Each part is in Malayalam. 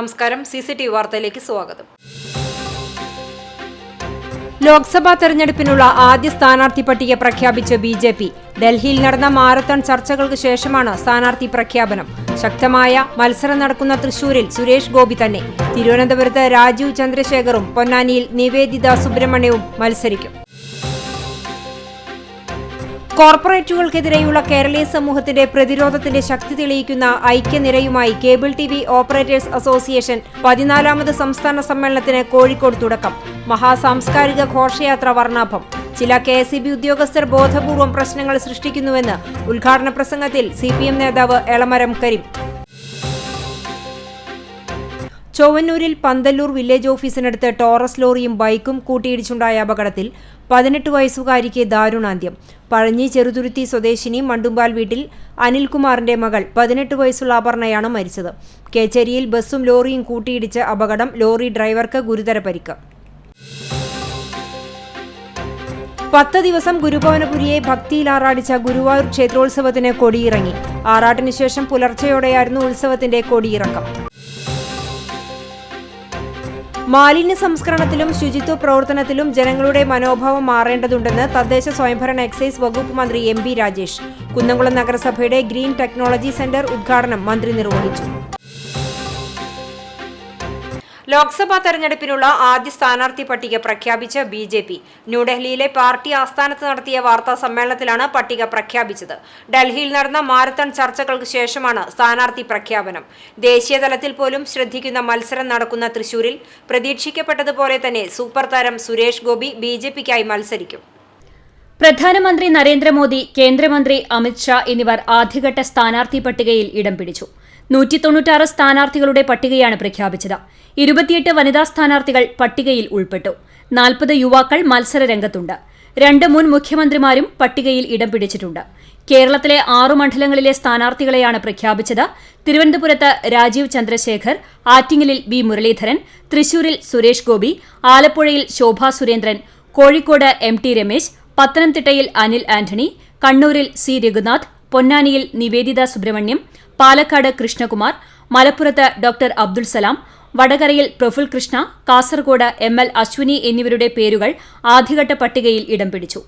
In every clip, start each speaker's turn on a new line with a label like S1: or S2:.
S1: നമസ്കാരം, CCTV വാർത്തയിലേക്ക് സ്വാഗതം. ലോക്സഭാ തെരഞ്ഞെടുപ്പിനുള്ള ആദ്യ സ്ഥാനാർത്ഥി പട്ടിക പ്രഖ്യാപിച്ച് BJP. ഡൽഹിയിൽ നടന്ന മാരത്തൺ ചർച്ചകൾക്ക് ശേഷമാണ് സ്ഥാനാർത്ഥി പ്രഖ്യാപനം. ശക്തമായ മത്സരം നടക്കുന്ന തൃശൂരിൽ സുരേഷ് ഗോപി തന്നെ. തിരുവനന്തപുരത്ത് രാജീവ് ചന്ദ്രശേഖറും പൊന്നാനിയിൽ നിവേദിത സുബ്രഹ്മണ്യവും മത്സരിക്കും. കോർപ്പറേറ്റുകൾക്കെതിരെയുള്ള കേരളീയ സമൂഹത്തിന്റെ പ്രതിരോധത്തിന്റെ ശക്തി തെളിയിക്കുന്ന ഐക്യനിരയുമായി കേബിൾ TV ഓപ്പറേറ്റേഴ്സ് അസോസിയേഷൻ 14ാമത് സംസ്ഥാന സമ്മേളനത്തിന് കോഴിക്കോട് തുടക്കം. മഹാസാംസ്കാരിക ഘോഷയാത്ര വർണ്ണാഭം. ചില KSEB ഉദ്യോഗസ്ഥർ ബോധപൂർവം പ്രശ്നങ്ങൾ സൃഷ്ടിക്കുന്നുവെന്ന് ഉദ്ഘാടന പ്രസംഗത്തിൽ CPM നേതാവ് എളമരം കരീം. ചൊവ്വന്നൂരിൽ പന്തല്ലൂർ വില്ലേജ് ഓഫീസിനടുത്ത് ടോറസ് ലോറിയും ബൈക്കും കൂട്ടിയിടിച്ചുണ്ടായ അപകടത്തിൽ 18 വയസ്സുകാരിക്ക് ദാരുണാന്ത്യം. പഴഞ്ഞി ചെറുതുരുത്തി സ്വദേശിനി മണ്ടുമ്പാൽ വീട്ടിൽ അനിൽകുമാറിന്റെ മകൾ 18 വയസ്സുള്ള അപർണയാണ് മരിച്ചത്. കേച്ചേരിയിൽ ബസ്സും ലോറിയും കൂട്ടിയിടിച്ച അപകടം. ലോറി ഡ്രൈവർക്ക് ഗുരുതര പരിക്ക്. 10 ദിവസം ഗുരുഭവനപുരിയെ ഭക്തിയിൽ ആറാടിച്ച ഗുരുവായൂർ ക്ഷേത്രോത്സവത്തിന് കൊടിയിറങ്ങി. ആറാട്ടിനു ശേഷം പുലർച്ചെയോടെയായിരുന്നു ഉത്സവത്തിന്റെ കൊടിയിറക്കം. മാലിന്യ സംസ്കരണത്തിലും ശുചിത്വ പ്രവർത്തനത്തിലും ജനങ്ങളുടെ മനോഭാവം മാറേണ്ടതുണ്ടെന്ന് തദ്ദേശ സ്വയംഭരണ എക്സൈസ് വകുപ്പ് മന്ത്രി MP രാജേഷ്. കുന്നംകുളം നഗരസഭയുടെ ഗ്രീൻ ടെക്നോളജി സെന്റർ ഉദ്ഘാടനം മന്ത്രി നിർവഹിച്ചു. ലോക്സഭാ തെരഞ്ഞെടുപ്പിനുള്ള ആദ്യ സ്ഥാനാർത്ഥി പട്ടിക പ്രഖ്യാപിച്ച BJP. ന്യൂഡൽഹിയിലെ പാർട്ടി ആസ്ഥാനത്ത് നടത്തിയ വാർത്താ സമ്മേളനത്തിലാണ് പട്ടിക പ്രഖ്യാപിച്ചത്. ഡൽഹിയിൽ നടന്ന മാരത്തൺ ചർച്ചകൾക്ക് ശേഷമാണ് സ്ഥാനാർത്ഥി പ്രഖ്യാപനം. ദേശീയതലത്തിൽ പോലും ശ്രദ്ധിക്കുന്ന മത്സരം നടക്കുന്ന തൃശൂരിൽ പ്രതീക്ഷിക്കപ്പെട്ടതുപോലെ തന്നെ സൂപ്പർ താരം സുരേഷ് ഗോപി BJPക്കായി മത്സരിക്കും.
S2: പ്രധാനമന്ത്രി നരേന്ദ്രമോദി, കേന്ദ്രമന്ത്രി അമിത് ഷാ എന്നിവർ ആദ്യഘട്ട സ്ഥാനാർത്ഥി പട്ടികയിൽ ഇടം പിടിച്ചു. 196 സ്ഥാനാർത്ഥികളുടെ പട്ടികയാണ് പ്രഖ്യാപിച്ചത്. 28 വനിതാ സ്ഥാനാർത്ഥികൾ പട്ടികയിൽ ഉൾപ്പെട്ടു. 40 യുവാക്കൾ മത്സരരംഗത്തുണ്ട്. 2 മുൻ മുഖ്യമന്ത്രിമാരും പട്ടികയിൽ ഇടം പിടിച്ചിട്ടുണ്ട്. കേരളത്തിലെ 6 മണ്ഡലങ്ങളിലെ സ്ഥാനാർത്ഥികളെയാണ് പ്രഖ്യാപിച്ചത്. തിരുവനന്തപുരത്ത് രാജീവ് ചന്ദ്രശേഖർ, ആറ്റിങ്ങലിൽ B. മുരളീധരൻ, തൃശൂരിൽ സുരേഷ് ഗോപി, ആലപ്പുഴയിൽ ശോഭാ സുരേന്ദ്രൻ, കോഴിക്കോട് MT രമേശ്, പത്തനംതിട്ടയിൽ അനിൽ ആന്റണി, കണ്ണൂരിൽ C. രഘുനാഥ്, പൊന്നാനിയിൽ നിവേദിത സുബ്രഹ്മണ്യം, പാലക്കാട് കൃഷ്ണകുമാർ, മലപ്പുറത്ത് ഡോക്ടർ അബ്ദുൾ സലാം, വടകരയിൽ പ്രഫുൽ കൃഷ്ണ, കാസർഗോഡ് ML അശ്വിനി എന്നിവരുടെ പേരുകൾ ആദ്യഘട്ട പട്ടികയിൽ ഇടം പിടിച്ചു.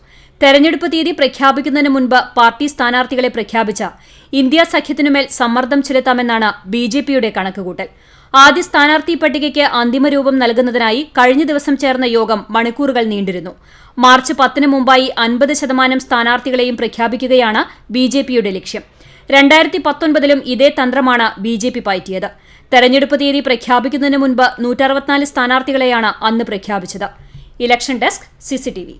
S2: തെരഞ്ഞെടുപ്പ് തീയതി പ്രഖ്യാപിക്കുന്നതിന് മുൻപ് പാർട്ടി സ്ഥാനാർത്ഥികളെ പ്രഖ്യാപിച്ച ഇന്ത്യ സഖ്യത്തിനുമേൽ സമ്മർദ്ദം ചെലുത്താമെന്നാണ് BJPയുടെ കണക്കുകൂട്ടൽ. ആദ്യ സ്ഥാനാർത്ഥി പട്ടികയ്ക്ക് അന്തിമരൂപം നൽകുന്നതിനായി കഴിഞ്ഞ ദിവസം ചേർന്ന യോഗം മണിക്കൂറുകൾ നീണ്ടിരുന്നു. മാർച്ച് 10 മുമ്പായി 50% സ്ഥാനാർത്ഥികളെയും പ്രഖ്യാപിക്കുകയാണ് BJPയുടെ ലക്ഷ്യം. 2019ലും ഇതേ തന്ത്രമാണ് BJP പയറ്റിയത്. തെരഞ്ഞെടുപ്പ് തീയതി പ്രഖ്യാപിക്കുന്നതിന് മുൻപ് 164 സ്ഥാനാർത്ഥികളെയാണ് അന്ന് പ്രഖ്യാപിച്ചത്. Election desk, CCTV.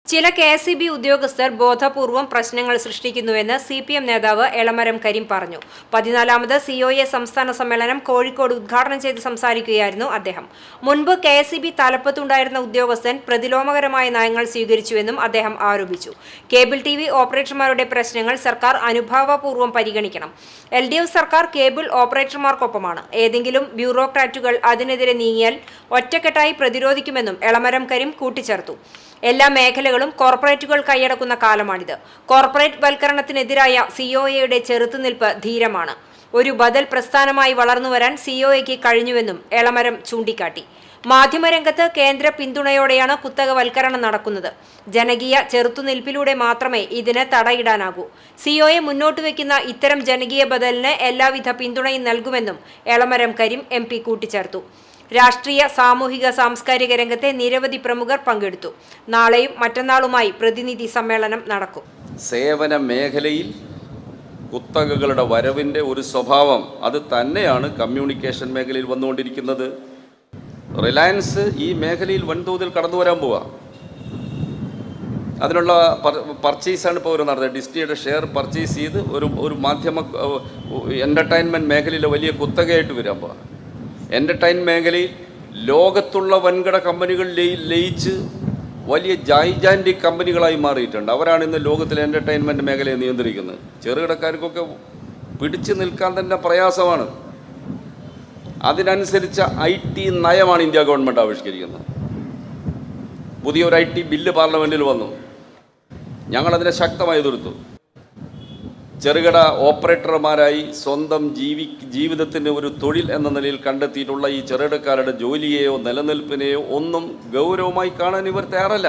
S1: ചില KSEB ഉദ്യോഗസ്ഥർ ബോധപൂർവം പ്രശ്നങ്ങൾ സൃഷ്ടിക്കുന്നുവെന്ന് CPM നേതാവ് എളമരം കരീം പറഞ്ഞു. 14ാമത് COA സംസ്ഥാന സമ്മേളനം കോഴിക്കോട് ഉദ്ഘാടനം ചെയ്ത് സംസാരിക്കുകയായിരുന്നു അദ്ദേഹം. മുൻപ് KSEB തലപ്പത്തുണ്ടായിരുന്ന ഉദ്യോഗസ്ഥൻ പ്രതിലോമകരമായ നയങ്ങൾ സ്വീകരിച്ചുവെന്നും അദ്ദേഹം ആരോപിച്ചു. കേബിൾ TV ഓപ്പറേറ്റർമാരുടെ പ്രശ്നങ്ങൾ സർക്കാർ അനുഭാവപൂർവ്വം പരിഗണിക്കണം. LDF സർക്കാർ കേബിൾ ഓപ്പറേറ്റർമാർക്കൊപ്പമാണ്. ഏതെങ്കിലും ബ്യൂറോക്രാറ്റുകൾ അതിനെതിരെ നീങ്ങിയാൽ ഒറ്റക്കെട്ടായി പ്രതിരോധിക്കുമെന്നും എളമരം കരീം കൂട്ടിച്ചേർത്തു. എല്ലാ മേഖലകളും കോർപ്പറേറ്റുകൾ കൈയടക്കുന്ന കാലമാണിത്. കോർപ്പറേറ്റ് വൽക്കരണത്തിനെതിരായ COAയുടെ ചെറുത്തുനിൽപ്പ് ധീരമാണ്. ഒരു ബദൽ പ്രസ്ഥാനമായി വളർന്നുവരാൻ COAയ്ക്ക് കഴിഞ്ഞുവെന്നും എളമരം ചൂണ്ടിക്കാട്ടി. മാധ്യമരംഗത്ത് കേന്ദ്ര പിന്തുണയോടെയാണ് കുത്തകവൽക്കരണം നടക്കുന്നത്. ജനകീയ ചെറുത്തുനിൽപ്പിലൂടെ മാത്രമേ ഇതിന് തടയിടാനാകൂ. COA മുന്നോട്ട് വയ്ക്കുന്ന ഇത്തരം ജനകീയ ബദലിന് എല്ലാവിധ പിന്തുണയും നൽകുമെന്നും എളമരം കരീം MP കൂട്ടിച്ചേർത്തു. രാഷ്ട്രീയ, സാമൂഹിക, സാംസ്കാരിക രംഗത്തെ നിരവധി പ്രമുഖർ പങ്കെടുത്തു. നാളെയും മറ്റന്നാളുമായി പ്രതിനിധി സമ്മേളനം നടക്കും.
S3: സേവന മേഖലയിൽ കുത്തകകളുടെ വരവിൻ്റെ ഒരു സ്വഭാവം അത് തന്നെയാണ് കമ്മ്യൂണിക്കേഷൻ മേഖലയിൽ വന്നുകൊണ്ടിരിക്കുന്നത്. റിലയൻസ് ഈ മേഖലയിൽ വൻതോതിൽ കടന്നു വരാൻ പോവുക. അതിനുള്ള പർച്ചേസാണ് ഇപ്പോൾ ഒരു നടന്നത്. ഡിസ്നിയുടെ ഷെയർ പർച്ചേസ് ചെയ്ത് ഒരു മാധ്യമ എൻ്റർടൈൻമെൻറ്റ് മേഖലയിലെ വലിയ കുത്തകയായിട്ട് വരാൻ പോവുക. എൻ്റർടൈൻമെൻറ്റ് മേഖലയിൽ ലോകത്തുള്ള വൻകിട കമ്പനികൾ ലയിച്ച് വലിയ ജൈജാൻറ്റിക് കമ്പനികളായി മാറിയിട്ടുണ്ട്. അവരാണ് ഇന്ന് ലോകത്തിലെ എൻ്റർടൈൻമെൻറ്റ് മേഖലയെ നിയന്ത്രിക്കുന്നത്. ചെറുകിടക്കാർക്കൊക്കെ പിടിച്ചു നിൽക്കാൻ തന്നെ പ്രയാസമാണ്. അതിനനുസരിച്ച IT നയമാണ് ഇന്ത്യ ഗവൺമെൻറ് ആവിഷ്കരിക്കുന്നത്. പുതിയൊരു IT ബില്ല് പാർലമെൻറ്റിൽ വന്നു. ഞങ്ങളതിനെ ശക്തമായി എതിർത്തു. ചെറുകിട ഓപ്പറേറ്റർമാരായി സ്വന്തം ജീവിതത്തിന് ഒരു തൊഴിൽ എന്ന നിലയിൽ കണ്ടെത്തിയിട്ടുള്ള ഈ ചെറുകിടക്കാരുടെ ജോലിയെയോ നിലനിൽപ്പിനെയോ ഒന്നും ഗൗരവമായി കാണാൻ ഇവർ തയ്യാറല്ല.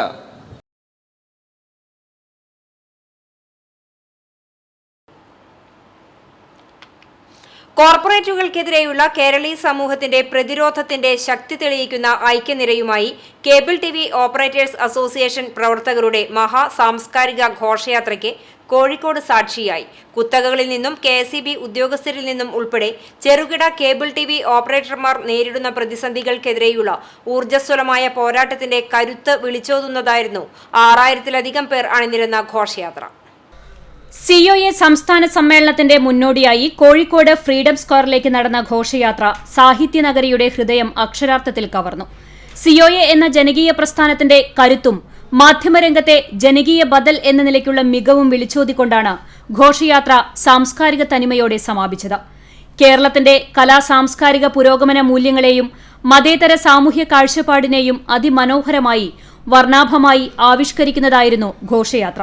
S1: കോർപ്പറേറ്റുകൾക്കെതിരെയുള്ള കേരളീ സമൂഹത്തിന്റെ പ്രതിരോധത്തിന്റെ ശക്തി തെളിയിക്കുന്ന ഐക്യനിരയുമായി cable T V operators association പ്രവർത്തകരുടെ മഹാ സാംസ്കാരിക ഘോഷയാത്രയ്ക്ക് കോഴിക്കോട് സാക്ഷിയായി. കുത്തകകളിൽ നിന്നും KSEB ഉദ്യോഗസ്ഥരിൽ നിന്നും ഉൾപ്പെടെ ചെറുകിട കേബിൾ ടി വി ഓപ്പറേറ്റർമാർ നേരിടുന്ന പ്രതിസന്ധികൾക്കെതിരെയുള്ള ഊർജ്ജസ്വലമായ പോരാട്ടത്തിന്റെ കരുത്ത് വിളിച്ചോതുന്നതായിരുന്നു 6000-ലധികം പേർ അണിനിരന്ന ഘോഷയാത്ര.
S2: COA സംസ്ഥാന സമ്മേളനത്തിന്റെ മുന്നോടിയായി കോഴിക്കോട് ഫ്രീഡം സ്ക്വയറിലേക്ക് നടന്ന ഘോഷയാത്ര സാഹിത്യനഗരിയുടെ ഹൃദയം അക്ഷരാർത്ഥത്തിൽ കവർന്നു. COA എന്ന ജനകീയ പ്രസ്ഥാനത്തിന്റെ കരുത്തും മാധ്യമരംഗത്തെ ജനകീയ ബദൽ എന്ന നിലയ്ക്കുള്ള മികവും വിളിച്ചോതിക്കൊണ്ടാണ് ഘോഷയാത്ര സാംസ്കാരിക തനിമയോടെ സമാപിച്ചത്. കേരളത്തിന്റെ കലാ-സാംസ്കാരിക പുരോഗമന മൂല്യങ്ങളെയും മതേതര സാമൂഹ്യ കാഴ്ചപ്പാടിനെയും അതിമനോഹരമായി വർണ്ണാഭമായി ആവിഷ്കരിക്കുന്നതായിരുന്നു ഘോഷയാത്ര.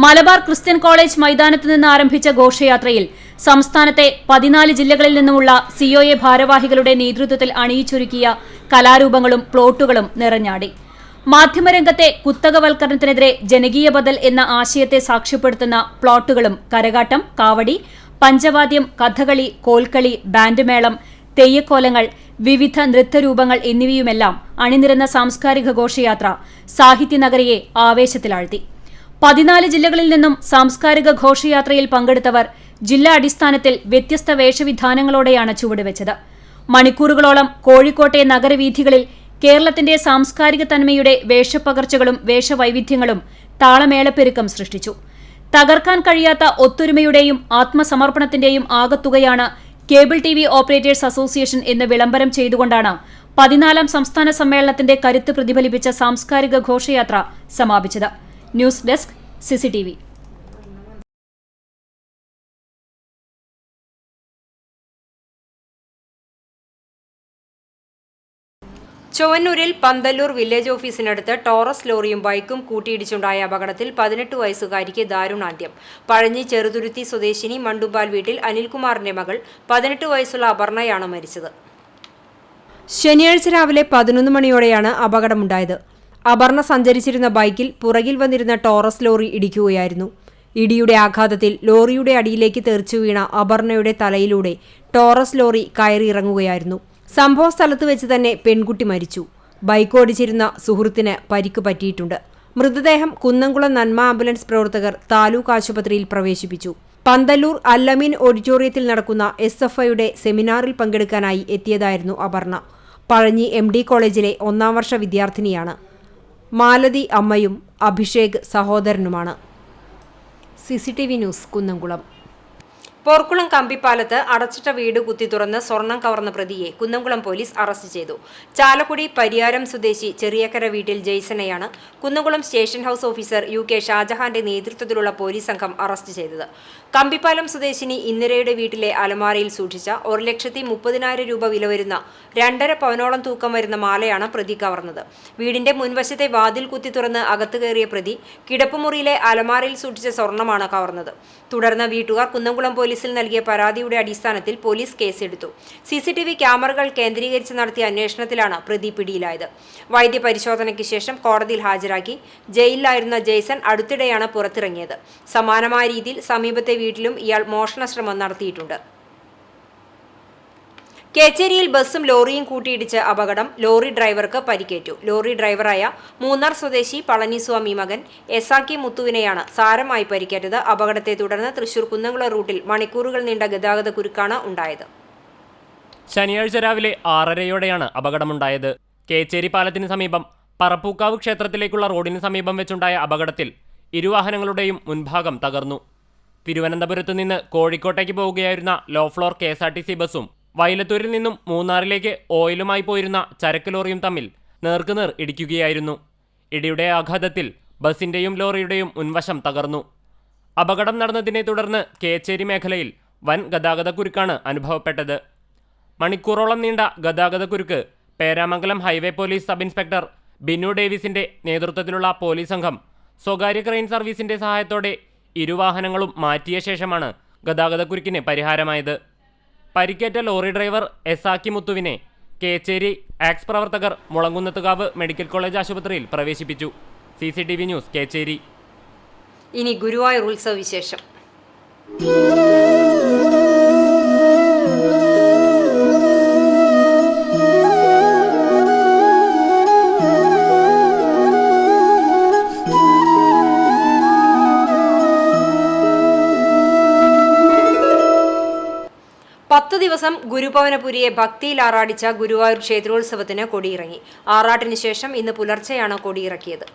S2: മലബാർ ക്രിസ്ത്യൻ കോളേജ് മൈതാനത്ത് നിന്ന് ആരംഭിച്ച ഘോഷയാത്രയിൽ സംസ്ഥാനത്തെ 14 ജില്ലകളിൽ നിന്നുമുള്ള COA ഭാരവാഹികളുടെ നേതൃത്വത്തിൽ അണിയിച്ചൊരുക്കിയ കലാരൂപങ്ങളും പ്ലോട്ടുകളും നിറഞ്ഞാടി. മാധ്യമരംഗത്തെ കുത്തകവൽക്കരണത്തിനെതിരെ ജനകീയ ബദൽ എന്ന ആശയത്തെ സാക്ഷ്യപ്പെടുത്തുന്ന പ്ലോട്ടുകളും കരകാട്ടം, കാവടി, പഞ്ചവാദ്യം, കഥകളി, കോൽക്കളി, ബാൻഡ് മേളം, തെയ്യക്കോലങ്ങൾ, വിവിധ നൃത്തരൂപങ്ങൾ എന്നിവയുമെല്ലാം അണിനിരന്ന സാംസ്കാരിക ഘോഷയാത്ര സാഹിത്യനഗരിയെ ആവേശത്തിലാഴ്ത്തി. 14 ജില്ലകളിൽ നിന്നും സാംസ്കാരിക ഘോഷയാത്രയിൽ പങ്കെടുത്തവർ ജില്ലാ അടിസ്ഥാനത്തിൽ വ്യത്യസ്ത വേഷവിധാനങ്ങളോടെയാണ് ചുവടുവെച്ചത്. മണിക്കൂറുകളോളം കോഴിക്കോട്ടെ നഗരവീഥികളിൽ കേരളത്തിന്റെ സാംസ്കാരിക തന്മയുടെ വേഷപ്പകർച്ചകളും വേഷവൈവിധ്യങ്ങളും താളമേളപ്പെരുക്കം സൃഷ്ടിച്ചു. തകർക്കാൻ കഴിയാത്ത ഒത്തൊരുമയുടെയും ആത്മസമർപ്പണത്തിന്റെയും ആകത്തുകയാണ് cable T V operators association എന്ന് വിളംബരം ചെയ്തുകൊണ്ടാണ് 14ാം സംസ്ഥാന സമ്മേളനത്തിന്റെ കരുത്ത് പ്രതിഫലിപ്പിച്ച സാംസ്കാരിക ഘോഷയാത്ര സമാപിച്ചത്. News desk CCTV.
S1: ചൊവ്വന്നൂരിൽ പന്തല്ലൂർ വില്ലേജ് ഓഫീസിനടുത്ത് ടോറസ് ലോറിയും ബൈക്കും കൂട്ടിയിടിച്ചുണ്ടായ അപകടത്തിൽ 18 വയസ്സുകാരിക്ക് ദാരുണാന്ത്യം. പഴഞ്ഞി ചെറുതുരുത്തി സ്വദേശിനി മണ്ടുമ്പാൽ വീട്ടിൽ അനിൽകുമാറിന്റെ മകൾ 18 വയസ്സുള്ള അപർണയാണ് മരിച്ചത്. ശനിയാഴ്ച രാവിലെ 11 മണിയോടെയാണ് അപകടമുണ്ടായത്. അപർണ സഞ്ചരിച്ചിരുന്ന ബൈക്കിൽ പുറകിൽ വന്നിരുന്ന ടോറസ് ലോറി ഇടിക്കുകയായിരുന്നു. ഇടിയുടെ ആഘാതത്തിൽ ലോറിയുടെ അടിയിലേക്ക് തെറിച്ചു വീണ അപർണയുടെ തലയിലൂടെ ടോറസ് ലോറി കയറിയിറങ്ങുകയായിരുന്നു. സംഭവ സ്ഥലത്ത് വെച്ച് തന്നെ പെൺകുട്ടി മരിച്ചു. ബൈക്ക് ഓടിച്ചിരുന്ന സുഹൃത്തിന് പരിക്ക് പറ്റിയിട്ടുണ്ട്. മൃതദേഹം കുന്നംകുളം നന്മ ആംബുലൻസ് പ്രവർത്തകർ താലൂക്ക് ആശുപത്രിയിൽ പ്രവേശിപ്പിച്ചു. പന്തല്ലൂർ അല്ലമീൻ ഓഡിറ്റോറിയത്തിൽ നടക്കുന്ന SFIയുടെ സെമിനാറിൽ പങ്കെടുക്കാനായി എത്തിയതായിരുന്നു അപർണ. പഴഞ്ഞി MD കോളേജിലെ 1ാം വർഷ വിദ്യാർത്ഥിനിയാണ്. മാലതി അമ്മയും അഭിഷേക് സഹോദരനുമാണ്. CCTV news Kunnamkulam. പോർക്കുളം കമ്പിപ്പാലത്ത് അടച്ചിട്ട വീട് കുത്തി തുറന്ന് സ്വർണം കവർന്ന പ്രതിയെ കുന്നംകുളം പോലീസ് അറസ്റ്റ് ചെയ്തു. ചാലക്കുടി പരിയാരം സ്വദേശി ചെറിയക്കര വീട്ടിൽ ജെയ്സനെയാണ് Kunnamkulam station house officer UK ഷാജഹാന്റെ നേതൃത്വത്തിലുള്ള പോലീസ് സംഘം അറസ്റ്റ് ചെയ്തത്. കമ്പിപ്പാലം സ്വദേശിനി ഇന്ദിരയുടെ വീട്ടിലെ അലമാരയിൽ സൂക്ഷിച്ച 1,30,000 രൂപ വില വരുന്ന 2.5 പവനോളം തൂക്കം വരുന്ന മാലയാണ് പ്രതി കവർന്നത്. വീടിന്റെ മുൻവശത്തെ വാതിൽ കുത്തി തുറന്ന് അകത്ത് കയറിയ പ്രതി കിടപ്പുമുറിയിലെ അലമാരയിൽ സൂക്ഷിച്ച സ്വർണമാണ് കവർന്നത്. തുടർന്ന് വീട്ടുകാർ കുന്നംകുളം പോലീസിൽ നൽകിയ പരാതിയുടെ അടിസ്ഥാനത്തിൽ പോലീസ് കേസെടുത്തു. CCTV ക്യാമറകൾ കേന്ദ്രീകരിച്ച് നടത്തിയ അന്വേഷണത്തിലാണ് പ്രതി പിടിയിലായത്. വൈദ്യപരിശോധനയ്ക്ക് ശേഷം കോടതിയിൽ ഹാജരാക്കി. ജയിലിലായിരുന്ന ജെയ്സൺ അടുത്തിടെയാണ് പുറത്തിറങ്ങിയത്. സമാനമായ രീതിയിൽ സമീപത്തെ വീട്ടിലും ഇയാൾ മോഷണശ്രമം നടത്തിയിട്ടുണ്ട്. കേച്ചേരിയിൽ ബസ്സും ലോറിയും കൂട്ടിയിടിച്ച് അപകടം. ലോറി ഡ്രൈവർക്ക് പരിക്കേറ്റു. ലോറി ഡ്രൈവറായ മൂന്നാർ സ്വദേശി പളനിസ്വാമി മകൻ SRK മുത്തുവിനെയാണ് സാരമായി പരിക്കേറ്റത്. അപകടത്തെ തുടർന്ന് തൃശൂർ കുന്നംകുളം റൂട്ടിൽ മണിക്കൂറുകൾ നീണ്ട ഗതാഗത കുരുക്കാണ് ഉണ്ടായത്.
S4: ശനിയാഴ്ച രാവിലെ 6:30യോടെയാണ് അപകടമുണ്ടായത്. കേച്ചേരി പാലത്തിന് സമീപം പറപ്പൂക്കാവ് ക്ഷേത്രത്തിലേക്കുള്ള റോഡിന് സമീപം വെച്ചുണ്ടായ അപകടത്തിൽ ഇരുവാഹനങ്ങളുടെയും മുൻഭാഗം തകർന്നു. തിരുവനന്തപുരത്ത് നിന്ന് കോഴിക്കോട്ടേക്ക് പോവുകയായിരുന്ന ലോ ഫ്ലോർ KSRTC ബസ്സും വൈലത്തൂരിൽ നിന്നും മൂന്നാറിലേക്ക് ഓയിലുമായി പോയിരുന്ന ചരക്ക് ലോറിയും തമ്മിൽ നേർക്കുനേർ ഇടിക്കുകയായിരുന്നു. ഇടിയുടെ ആഘാതത്തിൽ ബസിന്റെയും ലോറിയുടെയും മുൻവശം തകർന്നു. അപകടം നടന്നതിനെ തുടർന്ന് കേച്ചേരി മേഖലയിൽ വൻ ഗതാഗതക്കുരുക്കാണ് അനുഭവപ്പെട്ടത്. മണിക്കൂറോളം നീണ്ട ഗതാഗതക്കുരുക്ക് Peramangalam highway police sub inspector Binu ഡേവിസിന്റെ നേതൃത്വത്തിലുള്ള പോലീസ് സംഘം സ്വകാര്യ ക്രെയിൻ സർവീസിന്റെ സഹായത്തോടെ ഇരുവാഹനങ്ങളും മാറ്റിയ ശേഷമാണ് ഗതാഗതക്കുരുക്കിന് പരിഹാരമായത്. പരിക്കേറ്റ ലോറി ഡ്രൈവർ എസാക്കി മുത്തുവിനെ കേച്ചേരി ആക്സ് പ്രവർത്തകർ മുളങ്കുന്നത്തുകാവ് മെഡിക്കൽ കോളേജ് ആശുപത്രിയിൽ പ്രവേശിപ്പിച്ചു. CCTV news, Kecheri.
S1: ഇനി ഗുരുവായൂർ ഉത്സവ വിശേഷം. പത്ത് ദിവസം ഗുരുഭവനപുരിയെ ഭക്തിയിൽ ആറാടിച്ച ഗുരുവായൂർ ക്ഷേത്രോത്സവത്തിന് കൊടിയിറങ്ങി. ആറാട്ടിന് ശേഷം ഇന്ന് പുലർച്ചെയാണ് കൊടിയിറക്കിയത്.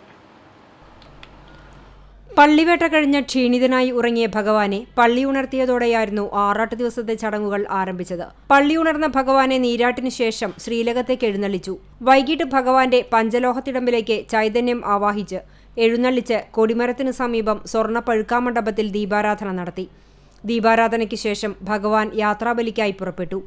S1: പള്ളിവേട്ട കഴിഞ്ഞ് ക്ഷീണിതനായി ഉറങ്ങിയ ഭഗവാനെ പള്ളി ഉണർത്തിയതോടെയായിരുന്നു ആറാട്ട് ദിവസത്തെ ചടങ്ങുകൾ ആരംഭിച്ചത്. പള്ളി ഉണർന്ന ഭഗവാനെ നീരാട്ടിനു ശേഷം ശ്രീലകത്തേക്ക് എഴുന്നള്ളിച്ചു. വൈകിട്ട് ഭഗവാന്റെ പഞ്ചലോഹത്തിടമ്പിലേക്ക് ചൈതന്യം ആവാഹിച്ച് എഴുന്നള്ളിച്ച് കൊടിമരത്തിനു സമീപം സ്വർണ്ണ പഴുക്കാമണ്ഡപത്തിൽ ദീപാരാധന നടത്തി. ദീപാരാധനയ്ക്ക് ശേഷം ഭഗവാൻ യാത്രാബലിക്കായി പുറപ്പെട്ടു.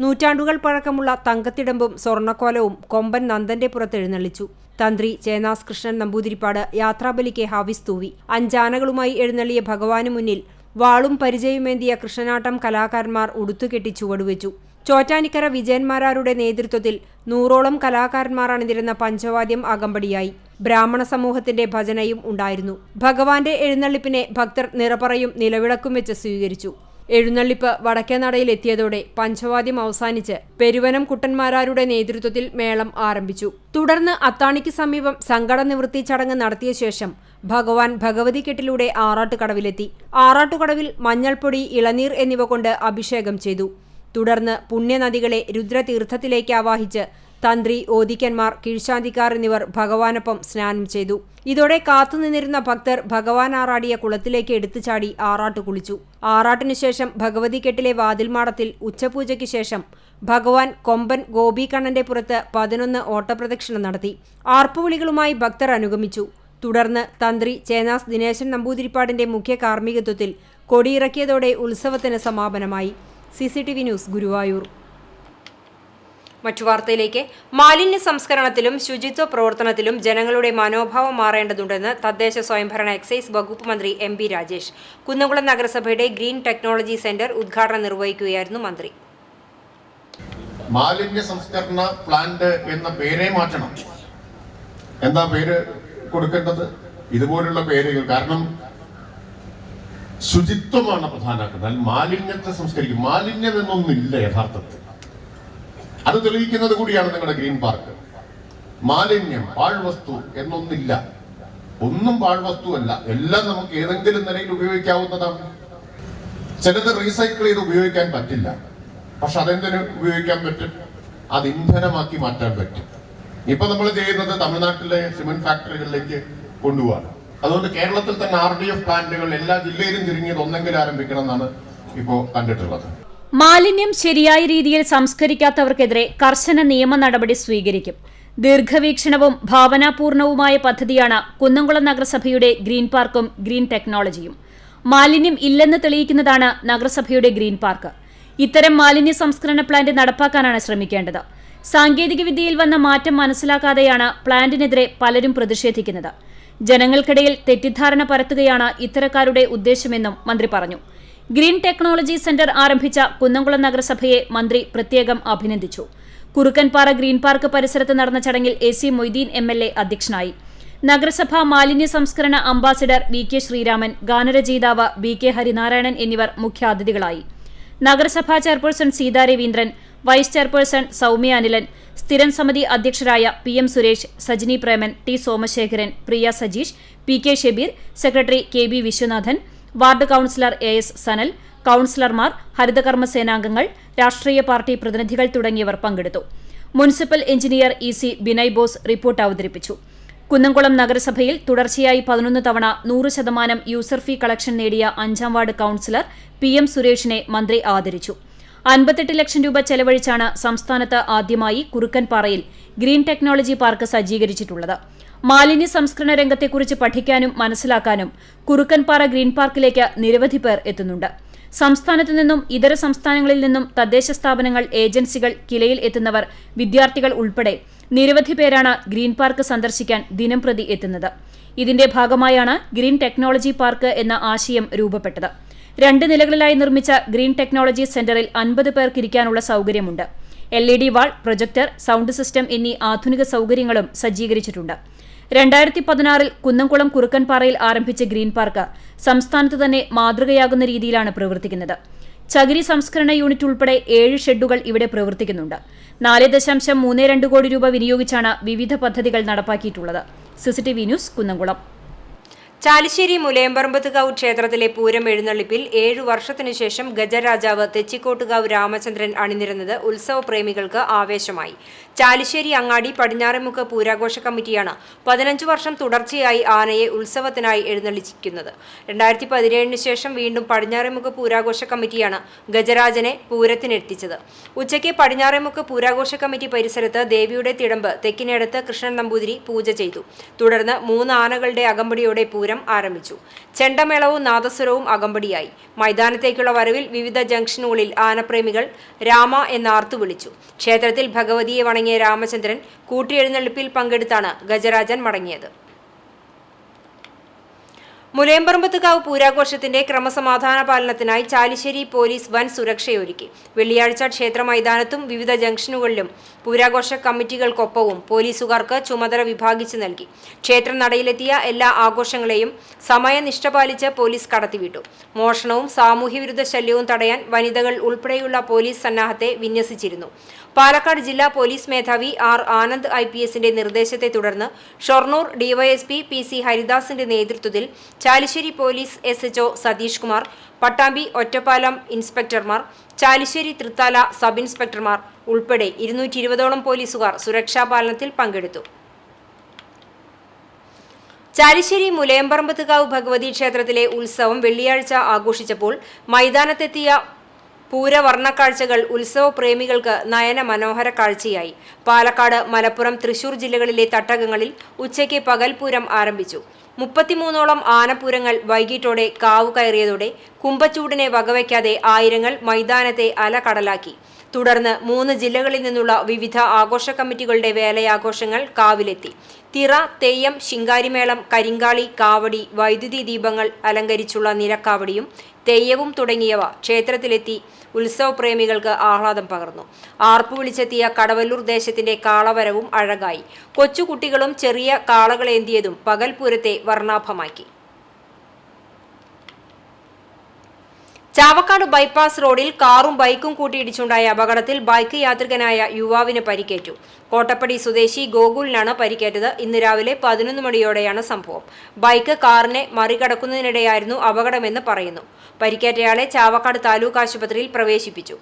S1: നൂറ്റാണ്ടുകൾ പഴക്കമുള്ള തങ്കത്തിടമ്പും സ്വർണ്ണക്കോലവും കൊമ്പൻ നന്ദന്റെ പുറത്ത് എഴുന്നള്ളിച്ചു. തന്ത്രി ചേനാസ് കൃഷ്ണൻ നമ്പൂതിരിപ്പാട് യാത്രാബലിക്ക് ഹാവിസ് തൂവി. 5 ആനകളുമായി എഴുന്നള്ളിയ ഭഗവാനു മുന്നിൽ വാളും പരിചയുമേന്തിയ കൃഷ്ണനാട്ടം കലാകാരന്മാർ ഉടുത്തുകെട്ടി ചുവടുവെച്ചു. ചോറ്റാനിക്കര വിജയന്മാരാരുടെ നേതൃത്വത്തിൽ 100ഓളം കലാകാരന്മാർ അണിനിരുന്ന പഞ്ചവാദ്യം അകമ്പടിയായി. ബ്രാഹ്മണ സമൂഹത്തിന്റെ ഭജനയും ഉണ്ടായിരുന്നു. ഭഗവാന്റെ എഴുന്നള്ളിപ്പിനെ ഭക്തർ നിറപറയും നിലവിളക്കും വെച്ച് സ്വീകരിച്ചു. എഴുന്നള്ളിപ്പ് വടക്കേനടയിൽ എത്തിയതോടെ പഞ്ചവാദ്യം അവസാനിച്ച് പെരുവനം കുട്ടന്മാരാരുടെ നേതൃത്വത്തിൽ മേളം ആരംഭിച്ചു. തുടർന്ന് അത്താണിക്ക് സമീപം സങ്കട നിവൃത്തി ചടങ്ങ് നടത്തിയ ശേഷം ഭഗവാൻ ഭഗവതിക്കെട്ടിലൂടെ ആറാട്ടുകടവിലെത്തി. ആറാട്ടുകടവിൽ മഞ്ഞൾപ്പൊടി, ഇളനീർ എന്നിവ കൊണ്ട് അഭിഷേകം ചെയ്തു. തുടർന്ന് പുണ്യനദികളെ രുദ്രതീർത്ഥത്തിലേക്ക് ആവാഹിച്ച് തന്ത്രി, ഓദിക്കന്മാർ, കീഴ്ശാന്തിക്കാർ എന്നിവർ ഭഗവാനൊപ്പം സ്നാനം ചെയ്തു. ഇതോടെ കാത്തുനിന്നിരുന്ന ഭക്തർ ഭഗവാൻ ആറാടിയ കുളത്തിലേക്ക് എടുത്തുചാടി ആറാട്ട് കുളിച്ചു. ആറാട്ടിനു ശേഷം ഭഗവതിക്കെട്ടിലെ വാതിൽമാടത്തിൽ ഉച്ചപൂജയ്ക്ക് ശേഷം ഭഗവാൻ കൊമ്പൻ ഗോപികണ്ണന്റെ പുറത്ത് 11 ഓട്ടപ്രദക്ഷിണം നടത്തി. ആർപ്പുവിളികളുമായി ഭക്തർ അനുഗമിച്ചു. തുടർന്ന് തന്ത്രി ചേനാസ് ദിനേശൻ നമ്പൂതിരിപ്പാടിന്റെ മുഖ്യ കാർമ്മികത്വത്തിൽ കൊടിയിറക്കിയതോടെ ഉത്സവത്തിന് സമാപനമായി. CCTV news, Guruvayur. മറ്റു വാർത്തയിലേക്ക്. മാലിന്യ സംസ്കരണത്തിലും ശുചിത്വ പ്രവർത്തനത്തിലും ജനങ്ങളുടെ മനോഭാവം മാറേണ്ടതുണ്ടെന്ന് തദ്ദേശ സ്വയംഭരണ എക്സൈസ് വകുപ്പ് മന്ത്രി MP രാജേഷ്. കുന്നംകുളം നഗരസഭയുടെ ഗ്രീൻ ടെക്നോളജി സെന്റർ ഉദ്ഘാടനം നിർവഹിക്കുകയായിരുന്നു മന്ത്രി.
S5: മാലിന്യ സംസ്കരണ പ്ലാന്റ് എന്ന പേരേ മാറ്റണം. എന്താ പേര് കൊടുക്കേണ്ടത്? ഇതുപോലുള്ള പേരുകൾ. കാരണം ശുചിത്വമാണ് പ്രധാനമാക്കുന്നത്. മാലിന്യത്തെ സംസ്കരിക്കും. മാലിന്യം എന്നൊന്നില്ല യഥാർത്ഥത്തിൽ. അത് തെളിയിക്കുന്നത് കൂടിയാണ് നിങ്ങളുടെ ഗ്രീൻ പാർക്ക്. മാലിന്യം, പാഴ്വസ്തു എന്നൊന്നില്ല. ഒന്നും പാഴ്വസ്തുവല്ല. എല്ലാം നമുക്ക് ഏതെങ്കിലും നിലയിൽ ഉപയോഗിക്കാവുന്നതാണ്. ചിലത് റീസൈക്കിൾ ചെയ്ത് ഉപയോഗിക്കാൻ പറ്റില്ല. പക്ഷെ അതെന്തിനു ഉപയോഗിക്കാൻ പറ്റും? അത് ഇന്ധനമാക്കി മാറ്റാൻ പറ്റും. ഇപ്പൊ നമ്മൾ ചെയ്യുന്നത് തമിഴ്നാട്ടിലെ സിമന്റ് ഫാക്ടറികളിലേക്ക് കൊണ്ടുപോകാണ്. അതുകൊണ്ട് കേരളത്തിൽ തന്നെ RDF പ്ലാന്റുകൾ എല്ലാ ജില്ലയിലും ചുരുങ്ങിയത് ഒന്നെങ്കിലും ആരംഭിക്കണം എന്നാണ് ഇപ്പോൾ കണ്ടിട്ടുള്ളത്.
S2: മാലിന്യം ശരിയായ രീതിയിൽ സംസ്കരിക്കാത്തവർക്കെതിരെ കർശന നിയമ നടപടി സ്വീകരിക്കും. ദീർഘവീക്ഷണവും ഭാവനാപൂർണവുമായ പദ്ധതിയാണ് കുന്നംകുളം നഗരസഭയുടെ ഗ്രീൻ പാർക്കും ഗ്രീൻ ടെക്നോളജിയും. മാലിന്യം ഇല്ലെന്ന് തെളിയിക്കുന്നതാണ് നഗരസഭയുടെ ഗ്രീൻ പാർക്ക്. ഇത്തരം മാലിന്യ സംസ്കരണ പ്ലാന്റ് നടപ്പാക്കാനാണ് ശ്രമിക്കേണ്ടത്. സാങ്കേതികവിദ്യയിൽ വന്ന മാറ്റം മനസ്സിലാക്കാതെയാണ് പ്ലാന്റിനെതിരെ പലരും പ്രതിഷേധിക്കുന്നത്. ജനങ്ങൾക്കിടയിൽ തെറ്റിദ്ധാരണ പരത്തുകയാണ് ഇത്തരക്കാരുടെ ഉദ്ദേശമെന്നും മന്ത്രി പറഞ്ഞു. ഗ്രീൻ ടെക്നോളജി സെന്റർ ആരംഭിച്ച കുന്നംകുളം നഗരസഭയെ മന്ത്രി പ്രത്യേകം അഭിനന്ദിച്ചു. കുറുക്കൻപാറ ഗ്രീൻ പാർക്ക് പരിസരത്ത് നടന്ന ചടങ്ങിൽ AC മൊയ്തീൻ MLA അധ്യക്ഷനായി. നഗരസഭാ മാലിന്യ സംസ്കരണ അംബാസിഡർ VK ശ്രീരാമൻ, ഗാനരചയിതാവ് BK ഹരിനാരായണൻ എന്നിവർ മുഖ്യാതിഥികളായി. നഗരസഭാ chairperson Seetha Raveendran, vice chairperson Soumya Anilan, സ്ഥിരം സമിതി അധ്യക്ഷരായ PM Suresh, Sajini Preman, T Somasekharan, Priya Sajeesh, PK Shebeer, secretary KB Viswanathan, ward councillor AS Sanal, കൌൺസിലർമാർ, ഹരിതകർമ്മ സേനാംഗങ്ങൾ, രാഷ്ട്രീയ പാർട്ടി പ്രതിനിധികൾ തുടങ്ങിയവർ പങ്കെടുത്തു. Municipal engineer EC Binay Bose report അവതരിപ്പിച്ചു. കുന്നംകുളം നഗരസഭയിൽ തുടർച്ചയായി 11 തവണ 100% യൂസർ ഫീ കളക്ഷൻ നേടിയ 5ാം വാർഡ് കൌൺസിലർ PM സുരേഷിനെ മന്ത്രി ആദരിച്ചു. 58 ലക്ഷം രൂപ ചെലവഴിച്ചാണ് സംസ്ഥാനത്ത് ആദ്യമായി കുറുക്കൻപാറയിൽ ഗ്രീൻ ടെക്നോളജി പാർക്ക് സജ്ജീകരിച്ചിട്ടുള്ളത്. മാലിന്യ സംസ്കരണ രംഗത്തെക്കുറിച്ച് പഠിക്കാനും മനസ്സിലാക്കാനും കുറുക്കൻപാറ ഗ്രീൻ പാർക്കിലേക്ക് നിരവധി പേർ എത്തുന്നുണ്ട്. സംസ്ഥാനത്തു നിന്നും ഇതര സംസ്ഥാനങ്ങളിൽ നിന്നും തദ്ദേശ സ്ഥാപനങ്ങൾ, ഏജൻസികൾ, കിലയിൽ എത്തുന്നവർ, വിദ്യാർത്ഥികൾ ഉൾപ്പെടെ നിരവധി പേരാണ് ഗ്രീൻ പാർക്ക് സന്ദർശിക്കാൻ ദിനംപ്രതി എത്തുന്നത്. ഇതിന്റെ ഭാഗമായാണ് ഗ്രീൻ ടെക്നോളജി പാർക്ക് എന്ന ആശയം രൂപപ്പെട്ടത്. 2 നിലകളിലായി നിർമ്മിച്ച ഗ്രീൻ ടെക്നോളജി സെന്ററിൽ 50 പേർക്ക് ഇരിക്കാനുള്ള സൌകര്യമുണ്ട്. LED വാൾ, പ്രൊജക്ടർ, സൗണ്ട് സിസ്റ്റം എന്നീ ആധുനിക സൌകര്യങ്ങളും സജ്ജീകരിച്ചിട്ടുണ്ട്. 2016 കുന്നംകുളം കുറുക്കൻപാറയിൽ ആരംഭിച്ച ഗ്രീൻ പാർക്ക് സംസ്ഥാനത്ത് തന്നെ മാതൃകയാകുന്ന രീതിയിലാണ് പ്രവർത്തിക്കുന്നത്. ചകിരി സംസ്കരണ യൂണിറ്റ് ഉൾപ്പെടെ 7 ഷെഡുകൾ ഇവിടെ പ്രവർത്തിക്കുന്നുണ്ട്. 4.32 കോടി രൂപ വിനിയോഗിച്ചാണ് വിവിധ പദ്ധതികൾ നടപ്പാക്കിയിട്ടുള്ളത്. CCTV news, Kunnamkulam.
S1: ചാലിശ്ശേരി മുലയമ്പറമ്പത്തുകാവ് ക്ഷേത്രത്തിലെ പൂരം എഴുന്നള്ളിപ്പിൽ 7 വർഷത്തിനു ശേഷം ഗജരാജാവ് തെച്ചിക്കോട്ടുകാവ് രാമചന്ദ്രൻ അണിനിരന്നത് ഉത്സവ പ്രേമികൾക്ക് ആവേശമായി. ചാലിശ്ശേരി അങ്ങാടി പടിഞ്ഞാറേമുക്ക് പൂരാഘോഷ കമ്മിറ്റിയാണ് 15 വർഷം തുടർച്ചയായി ആനയെ ഉത്സവത്തിനായി എഴുന്നള്ളിച്ചിരിക്കുന്നത്. 2017 ശേഷം വീണ്ടും പടിഞ്ഞാറേമുക്ക് പൂരാഘോഷ കമ്മിറ്റിയാണ് ഗജരാജനെ പൂരത്തിനെത്തിച്ചത്. ഉച്ചയ്ക്ക് പടിഞ്ഞാറേമുക്ക് പൂരാഘോഷ കമ്മിറ്റി പരിസരത്ത് ദേവിയുടെ തിടമ്പ് തെക്കിനടുത്ത് കൃഷ്ണൻ നമ്പൂതിരി പൂജ ചെയ്തു. തുടർന്ന് 3 ആനകളുടെ അകമ്പടിയോടെ പൂരം ആരംഭിച്ചു. ചെണ്ടമേളവും നാദസ്വരവും അകമ്പടിയായി. മൈതാനത്തേക്കുള്ള വരവിൽ വിവിധ ജംഗ്ഷനുകളിൽ ആനപ്രേമികൾ രാമ എന്നാർത്തു വിളിച്ചു. ക്ഷേത്രത്തിൽ ഭഗവതിയെ വണങ്ങിയ രാമചന്ദ്രൻ കൂട്ടിയെഴുന്നള്ളിപ്പിൽ പങ്കെടുത്താണ് ഗജരാജൻ മടങ്ങിയത്. മുലയമ്പറമ്പത്തുകാവ് പൂരാഘോഷത്തിന്റെ ക്രമസമാധാന പാലനത്തിനായി ചാലിശ്ശേരി പോലീസ് വൻ സുരക്ഷയൊരുക്കി. വെള്ളിയാഴ്ച ക്ഷേത്ര മൈതാനത്തും വിവിധ ജംഗ്ഷനുകളിലും പൂരാഘോഷ കമ്മിറ്റികൾക്കൊപ്പവും പോലീസുകാർക്ക് ചുമതല വിഭാഗിച്ചു നൽകി. ക്ഷേത്രനടയിലെത്തിയ എല്ലാ ആഘോഷങ്ങളെയും സമയനിഷ്ഠ പാലിച്ച് പോലീസ് കടത്തിവിട്ടു. മോഷണവും സാമൂഹ്യവിരുദ്ധ ശല്യവും തടയാൻ വനിതകൾ ഉൾപ്പെടെയുള്ള പോലീസ് സന്നാഹത്തെ വിന്യസിച്ചിരുന്നു. പാലക്കാട് ജില്ലാ പോലീസ് മേധാവി R. ആനന്ദ് IPSന്റെ നിർദ്ദേശത്തെ തുടർന്ന് ഷൊർണൂർ DYSP PC ഹരിദാസിന്റെ നേതൃത്വത്തിൽ ചാലിശ്ശേരി പോലീസ് SHO സതീഷ് കുമാർ, പട്ടാമ്പി ഒറ്റപ്പാലം ഇൻസ്പെക്ടർമാർ, ചാലിശ്ശേരി തൃത്താല സബ് ഇൻസ്പെക്ടർമാർ ഉൾപ്പെടെ 220ഓളം പോലീസുകാർ സുരക്ഷാപാലനത്തിൽ പങ്കെടുത്തു. ചാലിശ്ശേരി മുലയമ്പറമ്പത്തുകാവ് ഭഗവതി ക്ഷേത്രത്തിലെ ഉത്സവം വെള്ളിയാഴ്ച ആഘോഷിച്ചപ്പോൾ മൈതാനത്തെത്തിയ പൂരവർണ്ണക്കാഴ്ചകൾ ഉത്സവ പ്രേമികൾക്ക് നയന മനോഹര കാഴ്ചയായി. പാലക്കാട്, മലപ്പുറം, തൃശൂർ ജില്ലകളിലെ തട്ടകങ്ങളിൽ ഉച്ചയ്ക്ക് പകൽപൂരം ആരംഭിച്ചു. 33ഓളം ആനപ്പൂരങ്ങൾ വൈകിട്ടോടെ കാവു കയറിയതോടെ കുംഭച്ചൂടിനെ വകവയ്ക്കാതെ ആയിരങ്ങൾ മൈതാനത്തെ അലകടലാക്കി. തുടർന്ന് 3 ജില്ലകളിൽ നിന്നുള്ള വിവിധ ആഘോഷ കമ്മിറ്റികളുടെ വേലയാഘോഷങ്ങൾ കാവിലെത്തി. തിറ, തെയ്യം, ശിങ്കാരിമേളം, കരിങ്കാളി, കാവടി, വൈദ്യുതി ദീപങ്ങൾ അലങ്കരിച്ചുള്ള നിലക്കാവടിയും തെയ്യവും തുടങ്ങിയവ ക്ഷേത്രത്തിലെത്തി ഉത്സവപ്രേമികൾക്ക് ആഹ്ലാദം പകർന്നു. ആർപ്പു വിളിച്ചെത്തിയ കടവല്ലൂർ ദേശത്തിന്റെ കാളവരവും അഴകായി. കൊച്ചുകുട്ടികളും ചെറിയ കാളകളേന്തിയതും പകൽപൂരത്തെ വർണ്ണാഭമാക്കി. ചാവക്കാട് ബൈപ്പാസ് റോഡിൽ കാറും ബൈക്കും കൂട്ടിയിടിച്ചുണ്ടായ അപകടത്തിൽ ബൈക്ക് യാത്രികനായ യുവാവിന് പരിക്കേറ്റു. കോട്ടപ്പടി സ്വദേശി ഗോകുലിനാണ് പരിക്കേറ്റത്. ഇന്ന് രാവിലെ 11 മണിയോടെയാണ് സംഭവം. ബൈക്ക് കാറിനെ മറികടക്കുന്നതിനിടെയായിരുന്നു അപകടമെന്ന് പറയുന്നു. പരിക്കേറ്റയാളെ ചാവക്കാട് താലൂക്ക് ആശുപത്രിയിൽ പ്രവേശിപ്പിച്ചു.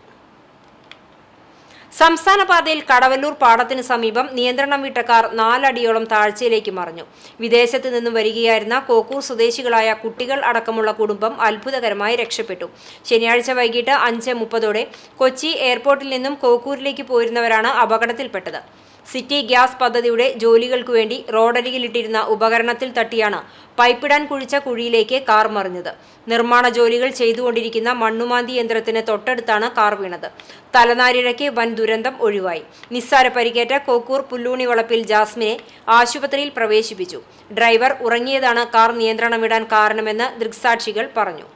S1: സംസ്ഥാന പാതയിൽ കടവല്ലൂർ പാടത്തിന് സമീപം നിയന്ത്രണം വിട്ട കാർ 4 അടിയോളം താഴ്ചയിലേക്ക് മറിഞ്ഞു. വിദേശത്ത് നിന്നും വരികയായിരുന്ന കോക്കൂർ സ്വദേശികളായ കുട്ടികൾ അടക്കമുള്ള കുടുംബം അത്ഭുതകരമായി രക്ഷപ്പെട്ടു. ശനിയാഴ്ച വൈകിട്ട് 5:30ഓടെ കൊച്ചി എയർപോർട്ടിൽ നിന്നും കോക്കൂരിലേക്ക് പോയിരുന്നവരാണ് അപകടത്തിൽപ്പെട്ടത്. സിറ്റി ഗ്യാസ് പദ്ധതിയുടെ ജോലികൾക്കു വേണ്ടി റോഡരികിലിട്ടിരുന്ന ഉപകരണത്തിൽ തട്ടിയാണ് പൈപ്പിടാൻ കുഴിച്ച കുഴിയിലേക്ക് കാർ മറിഞ്ഞത്. നിർമ്മാണ ജോലികൾ ചെയ്തുകൊണ്ടിരിക്കുന്ന മണ്ണുമാന്തി യന്ത്രത്തിന് തൊട്ടടുത്താണ് കാർ വീണത്. തലനാരിഴയ്ക്ക് വൻ ദുരന്തം ഒഴിവായി. നിസ്സാര പരിക്കേറ്റ കോക്കൂർ പുല്ലൂണി വളപ്പിൽ ജാസ്മിനെ ആശുപത്രിയിൽ പ്രവേശിപ്പിച്ചു. ഡ്രൈവർ ഉറങ്ങിയതാണ് കാർ നിയന്ത്രണം വിടാൻ കാരണമെന്ന് ദൃക്സാക്ഷികൾ പറഞ്ഞു.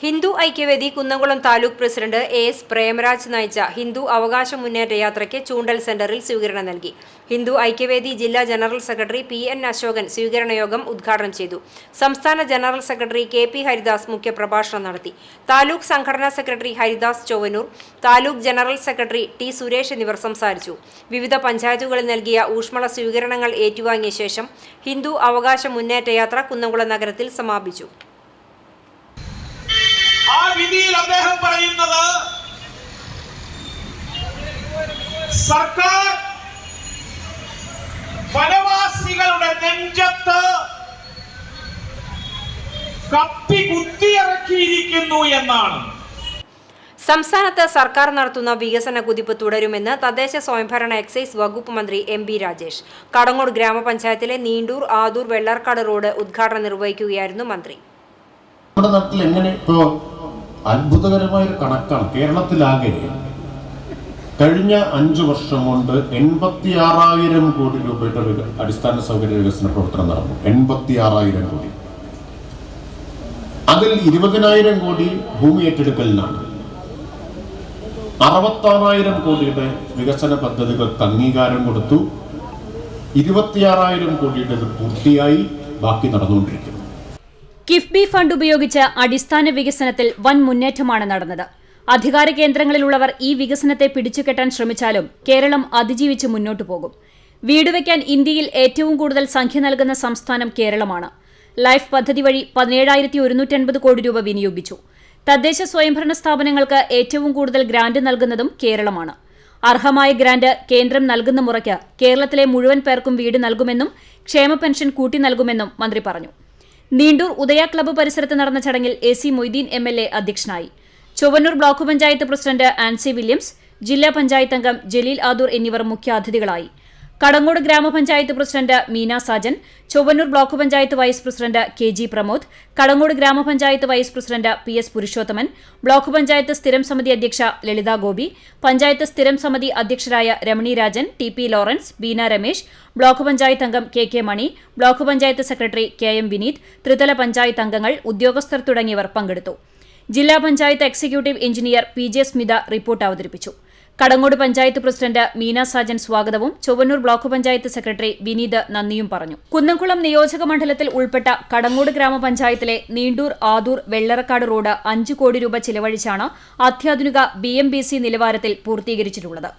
S1: ഹിന്ദു ഐക്യവേദി കുന്നംകുളം താലൂക്ക് പ്രസിഡന്റ് AS പ്രേമരാജ് നയിച്ച ഹിന്ദു അവകാശ മുന്നേറ്റ യാത്രയ്ക്ക് ചൂണ്ടൽ സെന്ററിൽ സ്വീകരണം നൽകി. ഹിന്ദു ഐക്യവേദി ജില്ലാ ജനറൽ സെക്രട്ടറി PN അശോകൻ സ്വീകരണ യോഗം ഉദ്ഘാടനം ചെയ്തു. സംസ്ഥാന ജനറൽ സെക്രട്ടറി KP ഹരിദാസ് മുഖ്യപ്രഭാഷണം നടത്തി. താലൂക്ക് സംഘടനാ secretary Haridas Chowwanur, taluk general secretary T Suresh എന്നിവർ സംസാരിച്ചു. വിവിധ പഞ്ചായത്തുകളിൽ നൽകിയ ഊഷ്മള സ്വീകരണങ്ങൾ ഏറ്റുവാങ്ങിയ ശേഷം ഹിന്ദു അവകാശ മുന്നേറ്റ യാത്ര കുന്നംകുളം നഗരത്തിൽ സമാപിച്ചു.
S6: ആ വിധിയിൽ അദ്ദേഹം പറയുന്നത് സർക്കാർ വനവാസികളുടെ നെഞ്ചത്ത് കപ്പി കുത്തിയിറക്കിയിരിക്കുന്നു എന്നാണ്.
S1: സംസ്ഥാനത്ത് സർക്കാർ നടത്തുന്ന വികസന കുതിപ്പ് തുടരുമെന്ന് തദ്ദേശ സ്വയംഭരണ എക്സൈസ് വകുപ്പ് മന്ത്രി MB രാജേഷ്. കടങ്ങോട് ഗ്രാമപഞ്ചായത്തിലെ നീണ്ടൂർ, ആദൂർ, വെള്ളാർക്കാട് റോഡ് ഉദ്ഘാടനം നിർവഹിക്കുകയായിരുന്നു മന്ത്രി.
S5: നമ്മുടെ നാട്ടിൽ എങ്ങനെ ഇപ്പോൾ അത്ഭുതകരമായൊരു കണക്കാണ്. കേരളത്തിലാകെ കഴിഞ്ഞ 5 വർഷം കൊണ്ട് 86,000 കോടി രൂപയുടെ അടിസ്ഥാന സൗകര്യ വികസന പ്രവർത്തനം നടന്നു. 86,000 കോടി. അതിൽ 20,000 കോടി ഭൂമി ഏറ്റെടുക്കലിനാണ്. 66,000 കോടിയുടെ വികസന പദ്ധതികൾക്ക് അംഗീകാരം കൊടുത്തു. 26,000 കോടിയുടെ പൂർത്തിയായി, ബാക്കി നടന്നുകൊണ്ടിരിക്കുന്നു.
S2: കിഫ്ബി ഫണ്ട് ഉപയോഗിച്ച് അടിസ്ഥാന വികസനത്തിൽ വൻ മുന്നേറ്റമാണ് നടന്നത്. അധികാര കേന്ദ്രങ്ങളിലുള്ളവർ ഈ വികസനത്തെ പിടിച്ചുകെട്ടാൻ ശ്രമിച്ചാലും കേരളം അതിജീവിച്ച് മുന്നോട്ടു പോകും. വീടുവയ്ക്കാൻ ഇന്ത്യയിൽ ഏറ്റവും കൂടുതൽ സംഖ്യ നൽകുന്ന സംസ്ഥാനം കേരളമാണ്. ലൈഫ് പദ്ധതി വഴി 17,150 കോടി രൂപ വിനിയോഗിച്ചു. തദ്ദേശ സ്വയംഭരണ സ്ഥാപനങ്ങൾക്ക് ഏറ്റവും കൂടുതൽ ഗ്രാന്റ് നൽകുന്നതും കേരളമാണ്. അർഹമായ ഗ്രാന്റ് കേന്ദ്രം നൽകുന്ന മുറയ്ക്ക് കേരളത്തിലെ മുഴുവൻ പേർക്കും വീട് നൽകുമെന്നും ക്ഷേമ പെൻഷൻ കൂട്ടി നൽകുമെന്നും മന്ത്രി പറഞ്ഞു. നീണ്ടൂർ ഉദയ ക്ലബ്ബ് പരിസരത്ത് നടന്ന ചടങ്ങിൽ AC മൊയ്തീൻ MLA അധ്യക്ഷനായി. Chowwannur block panchayat president Ancy Williams, ജില്ലാ പഞ്ചായത്ത് അംഗം ജലീൽ ആദൂർ എന്നിവർ മുഖ്യാതിഥികളായി. കടങ്ങോട് ഗ്രാമപഞ്ചായത്ത് president Meena Sajan, Chowwannur block panchayat vice president KG Pramod, Kadangode ഗ്രാമപഞ്ചായത്ത് vice president PS Purushothaman, block panchayat സ്ഥിരം സമിതി അധ്യക്ഷ ലളിത ഗോപി, പഞ്ചായത്ത് സ്ഥിരം സമിതി അധ്യക്ഷരായ Ramani Rajan, TP Lawrence, Beena Ramesh, block panchayat അംഗം KK Mani, block panchayat secretary KM Vineeth, ത്രിതല പഞ്ചായത്ത് അംഗങ്ങൾ, ഉദ്യോഗസ്ഥർ തുടങ്ങിയവർ പങ്കെടുത്തു. ജില്ലാ panchayat executive engineer PJ Smitha report അവതരിപ്പിച്ചു. കടങ്ങോട് പഞ്ചായത്ത് പ്രസിഡന്റ് മീന സാജൻ സ്വാഗതവും ചൊവ്വന്നൂർ ബ്ലോക്ക് പഞ്ചായത്ത് സെക്രട്ടറി വിനീത് നന്ദിയും പറഞ്ഞു. കുന്നംകുളം നിയോജക മണ്ഡലത്തിൽ ഉൾപ്പെട്ട കടങ്ങോട് ഗ്രാമപഞ്ചായത്തിലെ നീണ്ടൂർ ആദൂർ വെള്ളറക്കാട് റോഡ് 5 കോടി രൂപ ചിലവഴിച്ചാണ് അത്യാധുനിക BMBC നിലവാരത്തിൽ പൂർത്തീകരിച്ചിട്ടുള്ളത്.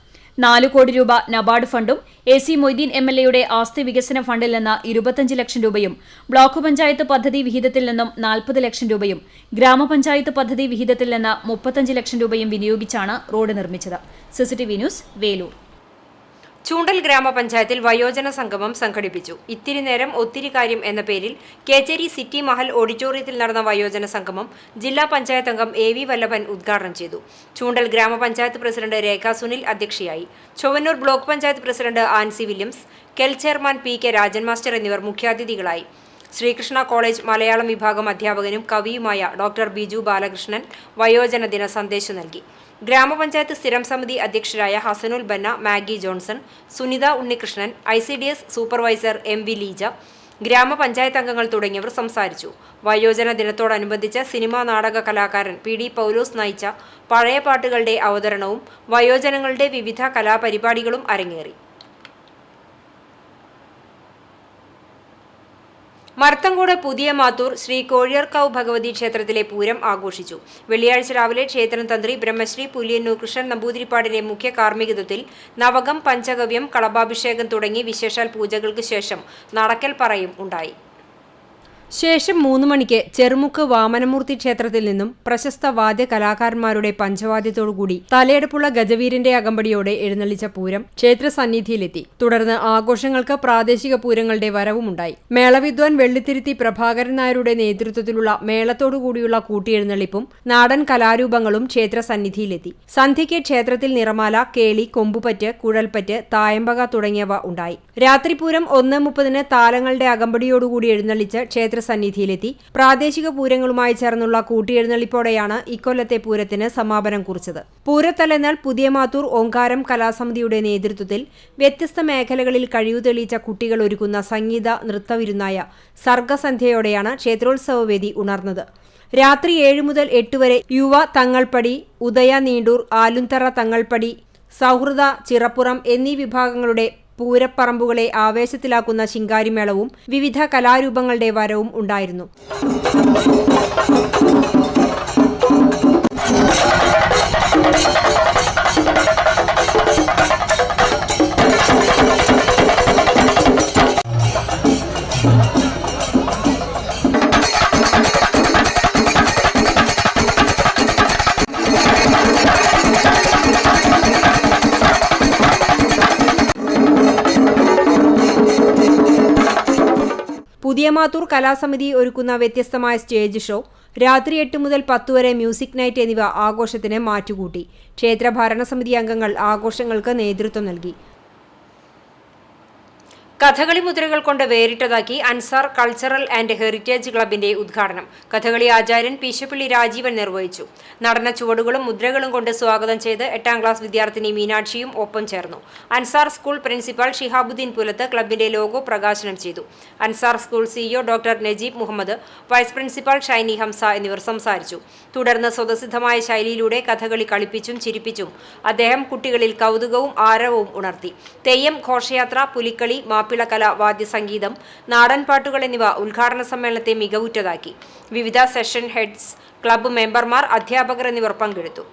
S2: 4 കോടി രൂപ നബാർഡ് ഫണ്ടും AC മൊയ്തീൻ MLAയുടെ ആസ്തി വികസന ഫണ്ടിൽ നിന്ന് 25 ലക്ഷം രൂപയും, ബ്ലോക്ക് പഞ്ചായത്ത് പദ്ധതി വിഹിതത്തിൽ നിന്നും 40 ലക്ഷം രൂപയും, ഗ്രാമപഞ്ചായത്ത് പദ്ധതി വിഹിതത്തിൽ നിന്ന് 35 ലക്ഷം രൂപയും വിനിയോഗിച്ചാണ് റോഡ് നിർമ്മിച്ചത്. CCTV news, Veloor.
S1: ചൂണ്ടൽ ഗ്രാമപഞ്ചായത്തിൽ വയോജന സംഗമം സംഘടിപ്പിച്ചു. ഇത്തിരി നേരം ഒത്തിരി കാര്യം എന്ന പേരിൽ കേച്ചേരി സിറ്റി മഹൽ ഓഡിറ്റോറിയത്തിൽ നടന്ന വയോജന സംഗമം ജില്ലാ പഞ്ചായത്ത് അംഗം AV വല്ലഭൻ ഉദ്ഘാടനം ചെയ്തു. ചൂണ്ടൽ ഗ്രാമപഞ്ചായത്ത് പ്രസിഡന്റ് രേഖ സുനിൽ അധ്യക്ഷയായി. Chowwannur block panchayat president Ancy Williams, Kel chairman PK Rajan master എന്നിവർ മുഖ്യാതിഥികളായി. ശ്രീകൃഷ്ണ കോളേജ് മലയാളം വിഭാഗം അധ്യാപകനും കവിയുമായ ഡോക്ടർ ബിജു ബാലകൃഷ്ണൻ വയോജന ദിന സന്ദേശം നൽകി. ഗ്രാമപഞ്ചായത്ത് സ്ഥിരം സമിതി അധ്യക്ഷരായ Hasanul Banna, Maggie Johnson, Sunitha Unnikrishnan, ICDS supervisor MV Leeja, ഗ്രാമപഞ്ചായത്ത് അംഗങ്ങൾ തുടങ്ങിയവർ സംസാരിച്ചു. വയോജന ദിനത്തോടനുബന്ധിച്ച് സിനിമാ നാടക കലാകാരൻ PD പൗലോസ് നയിച്ച പഴയ പാട്ടുകളുടെ അവതരണവും വയോജനങ്ങളുടെ വിവിധ കലാപരിപാടികളും അരങ്ങേറി. മർത്തങ്കോട് പുതിയ മാത്തൂർ ശ്രീ കോഴിയർക്കാവ് ഭഗവതി ക്ഷേത്രത്തിലെ പൂരം ആഘോഷിച്ചു. വെള്ളിയാഴ്ച രാവിലെ ക്ഷേത്രം തന്ത്രി ബ്രഹ്മശ്രീ പുലിയന്നൂർ കൃഷ്ണൻ നമ്പൂതിരിപ്പാടിന്റെ മുഖ്യ കാർമ്മികത്വത്തിൽ നവകം, പഞ്ചഗവ്യം, കളഭാഭിഷേകം തുടങ്ങി വിശേഷാൽ പൂജകൾക്ക് ശേഷം നടക്കൽ പറയും ഉണ്ടായി. ശേഷം 3 മണിക്ക് ചെറുമുക്ക് വാമനമൂർത്തി ക്ഷേത്രത്തിൽ നിന്നും പ്രശസ്ത വാദ്യ കലാകാരന്മാരുടെ പഞ്ചവാദ്യത്തോടുകൂടി തലയെടുപ്പുള്ള ഗജവീരന്റെ അകമ്പടിയോടെ എഴുന്നള്ളിച്ച പൂരം ക്ഷേത്ര സന്നിധിയിലെത്തി. തുടർന്ന് ആഘോഷങ്ങൾക്ക് പ്രാദേശിക പൂരങ്ങളുടെ വരവുമുണ്ടായി. മേളവിദ്വാൻ വെള്ളിത്തിരുത്തി പ്രഭാകരൻ നായരുടെ നേതൃത്വത്തിലുള്ള മേളത്തോടുകൂടിയുള്ള കൂട്ടിയെഴുന്നള്ളിപ്പും നാടൻ കലാരൂപങ്ങളും ക്ഷേത്ര സന്നിധിയിലെത്തി. സന്ധ്യയ്ക്ക് ക്ഷേത്രത്തിൽ നിറമാല, കേളി, കൊമ്പുപറ്റ്, കുഴൽപ്പറ്റ്, തായമ്പക തുടങ്ങിയവ ഉണ്ടായി. രാത്രി പൂരം 1:30 താലങ്ങളുടെ അകമ്പടിയോടുകൂടി എഴുന്നള്ളിച്ച് ക്ഷേത്ര സന്നിധിയിലെത്തി. പ്രാദേശിക പൂരങ്ങളുമായി ചേർന്നുള്ള കൂട്ടിയെഴുന്നള്ളിപ്പോടെയാണ് ഇക്കൊല്ലത്തെ പൂരത്തിന് സമാപനം കുറിച്ചത്. പൂരത്തലേന്നാൾ പുതിയ മാത്തൂർ ഓങ്കാരം കലാസമിതിയുടെ നേതൃത്വത്തിൽ വ്യത്യസ്ത മേഖലകളിൽ കഴിവു തെളിയിച്ച കുട്ടികൾ ഒരുക്കുന്ന സംഗീത നൃത്തവിരുന്നായ സർഗസന്ധ്യയോടെയാണ് ക്ഷേത്രോത്സവവേദി ഉണർന്നത്. രാത്രി 7 മുതൽ 8 വരെ യുവ തങ്ങൾപ്പടി, ഉദയ നീണ്ടൂർ, ആലുന്തറ തങ്ങൾപ്പടി, സൗഹൃദ ചിറപ്പുറം എന്നീ വിഭാഗങ്ങളുടെ പൂരപ്പറമ്പുകളെ ആവേശത്തിലാക്കുന്ന ശിങ്കാരിമേളവും വിവിധ കലാരൂപങ്ങളുടെ വരവും ഉണ്ടായിരുന്നു. പുതിയ മാത്തൂർ കലാസമിതി ഒരുക്കുന്ന വ്യത്യസ്തമായ സ്റ്റേജ് ഷോ, രാത്രി 8 മുതൽ 10 വരെ മ്യൂസിക് നൈറ്റ് എന്നിവ ആഘോഷത്തിന് മാറ്റുകൂട്ടി. ക്ഷേത്ര ഭരണസമിതി അംഗങ്ങൾ ആഘോഷങ്ങൾക്ക് നേതൃത്വം നൽകി. കഥകളി മുദ്രകൾ കൊണ്ട് വേറിട്ടതാക്കി അൻസാർ കൾച്ചറൽ ആൻഡ് ഹെറിറ്റേജ് ക്ലബിന്റെ ഉദ്ഘാടനം കഥകളി ആചാര്യൻ പീശപ്പള്ളി രാജീവൻ നിർവഹിച്ചു. നടന ചുവടുകളും മുദ്രകളും കൊണ്ട് സ്വാഗതം ചെയ്ത് 8ാം ക്ലാസ് വിദ്യാർത്ഥിനി മീനാക്ഷിയും ഒപ്പം ചേർന്നു. അൻസാർ സ്കൂൾ പ്രിൻസിപ്പൽ ഷിഹാബുദ്ദീൻ പുലത്ത് ക്ലബിന്റെ ലോഗോ പ്രകാശനം ചെയ്തു. Ansar school CEO doctor Najeeb Muhammad, vice principal Shiny Hamsa എന്നിവർ സംസാരിച്ചു. തുടർന്ന് സ്വതസിദ്ധമായ ശൈലിയിലൂടെ കഥകളി കളിപ്പിച്ചും ചിരിപ്പിച്ചും അദ്ദേഹം കുട്ടികളിൽ കൗതുകവും ആരവവും ഉണർത്തി. തെയ്യം, ഘോഷയാത്ര, പുലിക്കളി, മാപ്പിളകല, വാദ്യസംഗീതം, നാടൻപാട്ടുകൾ എന്നിവ ഉദ്ഘാടന സമ്മേളനത്തെ മികവുറ്റതാക്കി. വിവിധ സെഷൻ ഹെഡ്സ്, ക്ലബ്ബ് മെമ്പർമാർ, അധ്യാപകർ എന്നിവർ പങ്കെടുത്തു.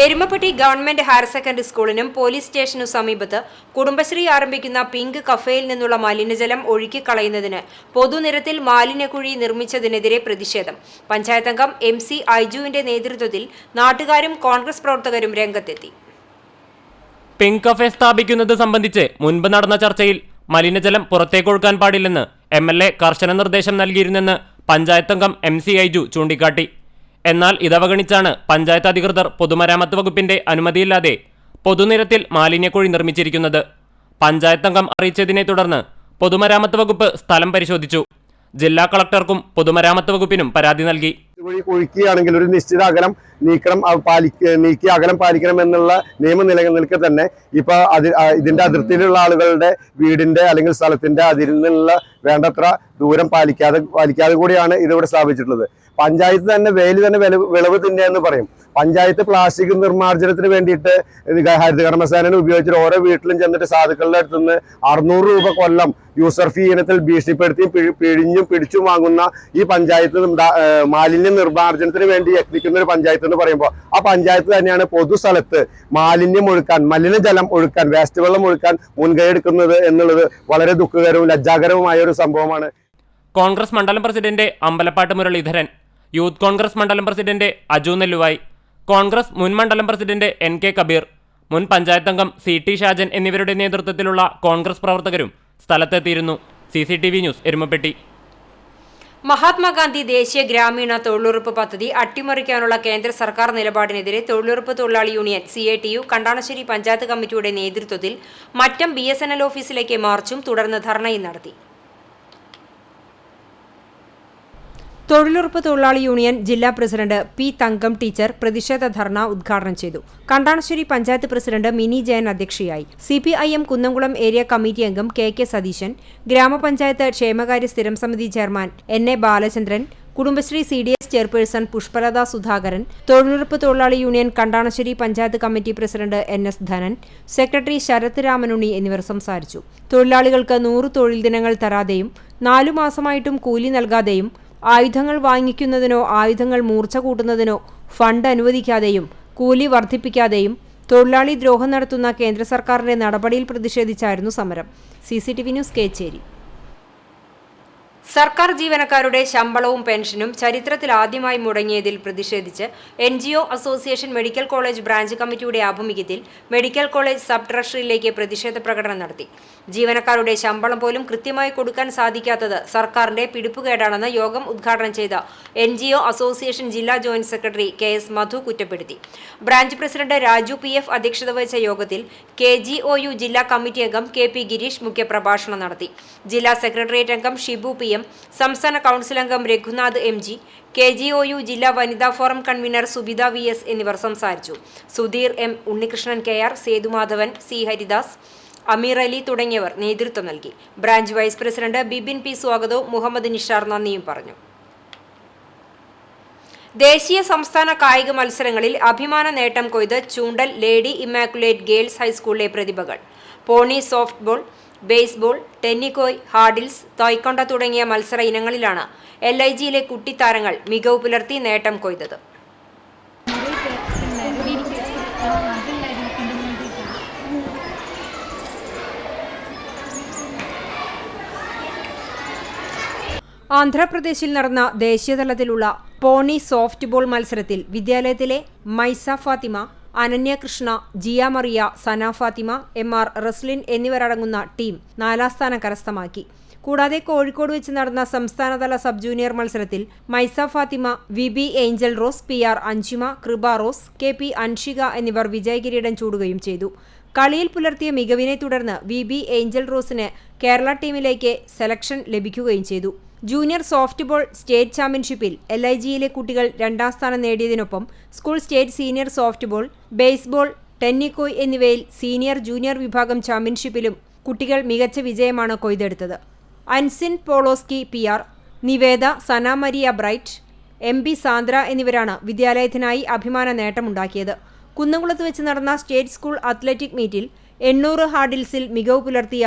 S1: എരുമപ്പെട്ടി ഗവൺമെന്റ് ഹയർ സെക്കൻഡറി സ്കൂളിനും പോലീസ് സ്റ്റേഷനു സമീപത്ത് കുടുംബശ്രീ ആരംഭിക്കുന്ന പിങ്ക് കഫേയിൽ നിന്നുള്ള മലിനജലം ഒഴുക്കിക്കളയുന്നതിന് പൊതുനിരത്തിൽ മാലിന്യക്കുഴി നിർമ്മിച്ചതിനെതിരെ പ്രതിഷേധം. പഞ്ചായത്ത് അംഗം MC ഐജുവിന്റെ നേതൃത്വത്തിൽ നാട്ടുകാരും കോൺഗ്രസ് പ്രവർത്തകരും രംഗത്തെത്തി.
S4: പിങ്ക് കഫേ സ്ഥാപിക്കുന്നത് സംബന്ധിച്ച് മുൻപ് നടന്ന ചർച്ചയിൽ മലിനജലം പുറത്തേക്കൊഴുക്കാൻ പാടില്ലെന്ന് MLA കർശന നിർദ്ദേശം നൽകിയിരുന്നെന്ന് പഞ്ചായത്ത് അംഗം MC ഐജു ചൂണ്ടിക്കാട്ടി. എന്നാൽ ഇതവഗണിച്ചാണ് പഞ്ചായത്ത് അധികൃതർ പൊതുമരാമത്ത് വകുപ്പിന്റെ അനുമതിയില്ലാതെ പൊതുനിരത്തിൽ മാലിന്യക്കുഴി നിർമ്മിച്ചിരിക്കുന്നത്. പഞ്ചായത്ത് അംഗം അറിയിച്ചതിനെ തുടർന്ന് പൊതുമരാമത്ത് വകുപ്പ് സ്ഥലം പരിശോധിച്ചു. ജില്ലാ കളക്ടർക്കും പൊതുമരാമത്ത് വകുപ്പിനും പരാതി നൽകി.
S7: കുഴിക്കുകയാണെങ്കിൽ ഒരു നിശ്ചിത അകലം നീക്കി അകലം പാലിക്കണം എന്നുള്ള നിയമം നിലനിൽക്കെ തന്നെ ഇപ്പൊ ഇതിന്റെ അതിർത്തിയിലുള്ള ആളുകളുടെ വീടിന്റെ അല്ലെങ്കിൽ സ്ഥലത്തിന്റെ അതിരിൽ നിന്നുള്ള വേണ്ടത്ര ദൂരം പാലിക്കാതെ കൂടിയാണ് ഇതിവിടെ സ്ഥാപിച്ചിട്ടുള്ളത്. പഞ്ചായത്ത് തന്നെ വിളവ് തിന്നുക എന്ന് പറയും. പഞ്ചായത്ത് പ്ലാസ്റ്റിക് നിർമ്മാർജ്ജനത്തിന് വേണ്ടിയിട്ട് ഹരിതകർമ്മസേനനെ ഉപയോഗിച്ചിട്ട് ഓരോ വീട്ടിലും ചെന്നിട്ട് സാധുക്കളുടെ അടുത്ത് നിന്ന് 600 രൂപ കൊല്ലം യൂസർ ഫീ ഇനത്തിൽ ഭീഷണിപ്പെടുത്തിയും പിഴിഞ്ഞും പിടിച്ചും വാങ്ങുന്ന ഈ പഞ്ചായത്ത് മാലിന്യ നിർമ്മാർജ്ജനത്തിന് വേണ്ടി യത്നിക്കുന്ന ഒരു പഞ്ചായത്ത് എന്ന് പറയുമ്പോൾ ആ പഞ്ചായത്ത് തന്നെയാണ് പൊതുസ്ഥലത്ത് മാലിന്യം ഒഴുക്കാൻ, മലിനജലം ഒഴുക്കാൻ, വേസ്റ്റ് വെള്ളം ഒഴുക്കാൻ മുൻകൈ എടുക്കുന്നത് എന്നുള്ളത് വളരെ ദുഃഖകരവും ലജ്ജാകരവുമായ ഒരു സംഭവമാണ്.
S4: കോൺഗ്രസ് മണ്ഡലം പ്രസിഡന്റ് അമ്പലപ്പാട്ട് മുരളീധരൻ, യൂത്ത് കോൺഗ്രസ് മണ്ഡലം പ്രസിഡന്റ് അജു നെല്ലുവായി, കോൺഗ്രസ് മുൻ മണ്ഡലം പ്രസിഡന്റ് NK കബീർ, മുൻ പഞ്ചായത്ത് അംഗം CT ഷാജൻ എന്നിവരുടെ നേതൃത്വത്തിലുള്ള കോൺഗ്രസ് പ്രവർത്തകരും സ്ഥലത്തെത്തിയിരുന്നു. CCTV news, Erumapetty.
S1: മഹാത്മാഗാന്ധി ദേശീയ ഗ്രാമീണ തൊഴിലുറപ്പ് പദ്ധതി അട്ടിമറിക്കാനുള്ള കേന്ദ്ര സർക്കാർ നിലപാടിനെതിരെ തൊഴിലുറപ്പ് തൊഴിലാളി യൂണിയൻ CITU കണ്ടാണശ്ശേരി പഞ്ചായത്ത് കമ്മിറ്റിയുടെ നേതൃത്വത്തിൽ മറ്റം BSNL ഓഫീസിലേക്ക് മാർച്ചും തുടർന്ന് ധർണയും നടത്തി. തൊഴിലുറപ്പ് തൊഴിലാളി യൂണിയൻ ജില്ലാ പ്രസിഡന്റ് P തങ്കം ടീച്ചർ പ്രതിഷേധ ധർണ ഉദ്ഘാടനം ചെയ്തു. കണ്ടാണശ്ശേരി പഞ്ചായത്ത് പ്രസിഡന്റ് മിനി ജയൻ അധ്യക്ഷയായി. CPIM കുന്നംകുളം ഏരിയ കമ്മിറ്റി അംഗം KK സതീശൻ, ഗ്രാമപഞ്ചായത്ത് ക്ഷേമകാര്യ സ്ഥിരം സമിതി chairman NA Balachandran, Kudumbashree CDS chairperson Pushpalatha Sudhakaran, തൊഴിലുറപ്പ് തൊഴിലാളി union Kandanassery panchayat committee president NS Dhanan, secretary Sarath Ramanunni എന്നിവർ സംസാരിച്ചു. തൊഴിലാളികൾക്ക് 100 തൊഴിൽ ദിനങ്ങൾ തരാതെയും 4 മാസമായിട്ടും കൂലി നൽകാതെയും ആയുധങ്ങൾ വാങ്ങിക്കുന്നതിനോ ആയുധങ്ങൾ മൂർച്ച കൂട്ടുന്നതിനോ ഫണ്ട് അനുവദിക്കാതെയും കൂലി വർദ്ധിപ്പിക്കാതെയും തൊഴിലാളി ദ്രോഹം നടത്തുന്ന കേന്ദ്ര സർക്കാരിന്റെ നടപടിയിൽ പ്രതിഷേധിച്ചായിരുന്നു സമരം. CCTV news, Kecheri. സർക്കാർ ജീവനക്കാരുടെ ശമ്പളവും പെൻഷനും ചരിത്രത്തിൽ ആദ്യമായി മുടങ്ങിയതിൽ പ്രതിഷേധിച്ച് NGO association medical college branch കമ്മിറ്റിയുടെ ആഭിമുഖ്യത്തിൽ മെഡിക്കൽ കോളേജ് സബ് ട്രഷറിയിലേക്ക് പ്രതിഷേധ പ്രകടനം നടത്തി. ജീവനക്കാരുടെ ശമ്പളം പോലും കൃത്യമായി കൊടുക്കാൻ സാധിക്കാത്തത് സർക്കാരിന്റെ പിടിപ്പുകേടാണെന്ന് യോഗം ഉദ്ഘാടനം ചെയ്ത NGO അസോസിയേഷൻ ജില്ലാ ജോയിന്റ് സെക്രട്ടറി KS മധു കുറ്റപ്പെടുത്തി. ബ്രാഞ്ച് പ്രസിഡന്റ് രാജു PF അധ്യക്ഷത വഹിച്ച യോഗത്തിൽ KGOU ജില്ലാ കമ്മിറ്റി അംഗം KP ഗിരീഷ് മുഖ്യപ്രഭാഷണം നടത്തി. ജില്ലാ സെക്രട്ടേറിയറ്റ് അംഗം ഷിബു PM, സംസ്ഥാന കൗൺസിൽ അംഗം രഘുനാഥ് MG, KGOU ജില്ലാ വനിതാ ഫോറം കൺവീനർ സുബിത VS എന്നിവർ സംസാരിച്ചു. Sudheer M, Unnikrishnan KR, Sethumadhavan, C Haridas, അമീർ അലി തുടങ്ങിയവർ നേതൃത്വം നൽകി. Branch vice president Bibin P സ്വാഗതവും മുഹമ്മദ് നിഷാർ നന്ദിയും പറഞ്ഞു. ദേശീയ സംസ്ഥാന കായിക മത്സരങ്ങളിൽ അഭിമാന നേട്ടം കൊയ്ത് ചൂണ്ടൽ ലേഡി ഇമ്മാക്കുലേറ്റ് ഗേൾസ് ഹൈസ്കൂളിലെ പ്രതിഭകൾ. പോണി സോഫ്റ്റ്ബോൾ, ബേസ്ബോൾ, ടെന്നിക്കോയ്, ഹാർഡിൽസ്, തായ്ക്കൊണ്ട തുടങ്ങിയ മത്സര ഇനങ്ങളിലാണ് LIGയിലെ കുട്ടിത്താരങ്ങൾ മികവ് പുലർത്തി നേട്ടം കൊയ്തത്. ആന്ധ്രാപ്രദേശിൽ നടന്ന ദേശീയതലത്തിലുള്ള പോണി സോഫ്റ്റ്ബോൾ മത്സരത്തിൽ വിദ്യാലയത്തിലെ മൈസ ഫാത്തിമ, അനന്യ കൃഷ്ണ, ജിയ മറിയ, സന ഫാത്തിമ, MR റസ്ലിൻ എന്നിവരടങ്ങുന്ന ടീം 4ാം സ്ഥാനം കരസ്ഥമാക്കി. കൂടാതെ കോഴിക്കോട് വെച്ച് നടന്ന സംസ്ഥാനതല സബ് ജൂനിയർ മത്സരത്തിൽ Maisa Fathima, VB Angel Rose, PR Anjuma, Kripa Rose, KP Anshika എന്നിവർ വിജയകിരീടം ചൂടുകയും ചെയ്തു. കളിയിൽ പുലർത്തിയ മികവിനെ തുടർന്ന് VB ഏഞ്ചൽ റോസിന് കേരള ടീമിലേക്ക് സെലക്ഷൻ ലഭിക്കുകയും ചെയ്തു. ജൂനിയർ സോഫ്റ്റ്ബോൾ സ്റ്റേറ്റ് ചാമ്പ്യൻഷിപ്പിൽ LIGയിലെ കുട്ടികൾ 2ാം സ്ഥാനം നേടിയതിനൊപ്പം school state senior softball, baseball, tennikoit എന്നിവയിൽ സീനിയർ ജൂനിയർ വിഭാഗം ചാമ്പ്യൻഷിപ്പിലും കുട്ടികൾ മികച്ച വിജയമാണ് കൊയ്തെടുത്തത്. Ansin Poloski PR, Niveda, Sana Maria Bright, MB Sandra എന്നിവരാണ് വിദ്യാലയത്തിനായി അഭിമാന നേട്ടമുണ്ടാക്കിയത്. കുന്നംകുളത്ത് വെച്ച് നടന്ന സ്റ്റേറ്റ് സ്കൂൾ അത്ലറ്റിക് മീറ്റിൽ 800 ഹാർഡിൽസിൽ മികവ് പുലർത്തിയ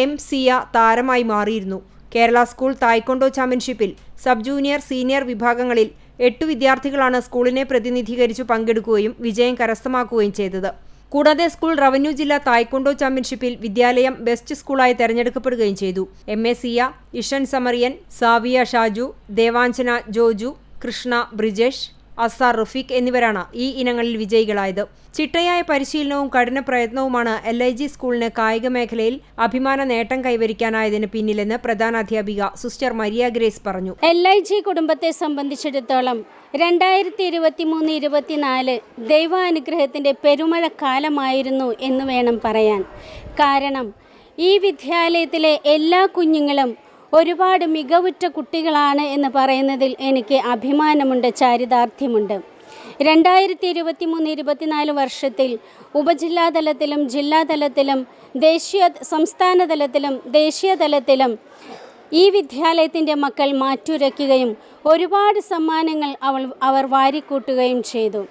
S1: M സിയ താരമായി മാറിയിരുന്നു. കേരള സ്കൂൾ തായ്ക്കൊണ്ടോ ചാമ്പ്യൻഷിപ്പിൽ സബ് ജൂനിയർ, സീനിയർ വിഭാഗങ്ങളിൽ 8 വിദ്യാർത്ഥികളാണ് സ്കൂളിനെ പ്രതിനിധീകരിച്ചു പങ്കെടുക്കുകയും വിജയം കരസ്ഥമാക്കുകയും ചെയ്തത്. കൂടാതെ സ്കൂൾ റവന്യൂ ജില്ലാ തായ്ക്കൊണ്ടോ ചാമ്പ്യൻഷിപ്പിൽ വിദ്യാലയം ബെസ്റ്റ് സ്കൂളായി തെരഞ്ഞെടുക്കപ്പെടുകയും ചെയ്തു. MA സിയ, ഇഷൻ സമറിയൻ, സാവിയ ഷാജു, ദേവാഞ്ജന ജോജു, കൃഷ്ണ ബ്രിജേഷ്, അസാർ റഫീഖ് എന്നിവരാണ് ഈ ഇനങ്ങളിൽ വിജയികളായത്. ചിട്ടയായ പരിശീലനവും കഠിന പ്രയത്നവുമാണ് LIG സ്കൂളിന് കായിക മേഖലയിൽ അഭിമാന നേട്ടം കൈവരിക്കാനായതിന് പിന്നിലെന്ന് പ്രധാനാധ്യാപിക സിസ്റ്റർ മരിയ ഗ്രേസ് പറഞ്ഞു.
S8: LIG കുടുംബത്തെ സംബന്ധിച്ചിടത്തോളം 2023-24 ദൈവാനുഗ്രഹത്തിൻ്റെ പെരുമഴക്കാലമായിരുന്നു എന്ന് വേണം പറയാൻ. കാരണം ഈ വിദ്യാലയത്തിലെ എല്ലാ കുഞ്ഞുങ്ങളും ഒരുപാട് മികവുറ്റ കുട്ടികളാണ് എന്ന് പറയുന്നതിൽ എനിക്ക് അഭിമാനമുണ്ട്, ചാരിതാർത്ഥ്യമുണ്ട്. 2023-24 വർഷത്തിൽ ഉപജില്ലാതലത്തിലും ജില്ലാതലത്തിലും സംസ്ഥാന തലത്തിലും ദേശീയ തലത്തിലും ഈ വിദ്യാലയത്തിൻ്റെ മക്കൾ മാറ്റുരയ്ക്കുകയും ഒരുപാട് സമ്മാനങ്ങൾ അവർ വാരിക്കൂട്ടുകയും ചെയ്തു.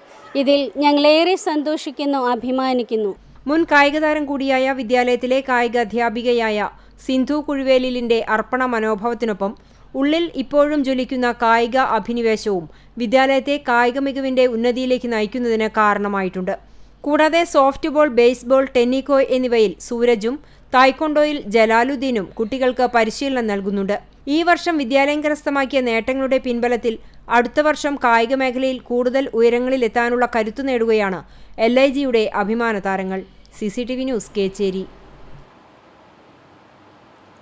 S8: ഇതിൽ ഞങ്ങളേറെ സന്തോഷിക്കുന്നു, അഭിമാനിക്കുന്നു.
S1: മുൻ കായിക താരം കൂടിയായ വിദ്യാലയത്തിലെ കായിക അധ്യാപികയായ സിന്ധു കുഴുവേലിലിന്റെ അർപ്പണ മനോഭാവത്തിനൊപ്പം ഉള്ളിൽ ഇപ്പോഴും ജ്വലിക്കുന്ന കായിക അഭിനിവേശവും വിദ്യാലയത്തെ കായിക മികവിന്റെ ഉന്നതിയിലേക്ക് നയിക്കുന്നതിന് കാരണമായിട്ടുണ്ട്. കൂടാതെ സോഫ്റ്റ്ബോൾ, ബേസ്ബോൾ, ടെന്നിക്കോയ് എന്നിവയിൽ സൂരജും തായ്ക്കൊണ്ടോയിൽ ജലാലുദ്ദീനും കുട്ടികൾക്ക് പരിശീലനം നൽകുന്നുണ്ട്. ഈ വർഷം വിദ്യാലയം കരസ്ഥമാക്കിയ നേട്ടങ്ങളുടെ പിൻബലത്തിൽ അടുത്ത വർഷം കായിക മേഖലയിൽ കൂടുതൽ ഉയരങ്ങളിലെത്താനുള്ള കരുത്തു നേടുകയാണ് LIGയുടെ അഭിമാന താരങ്ങൾ. CCTV news, Kecheri.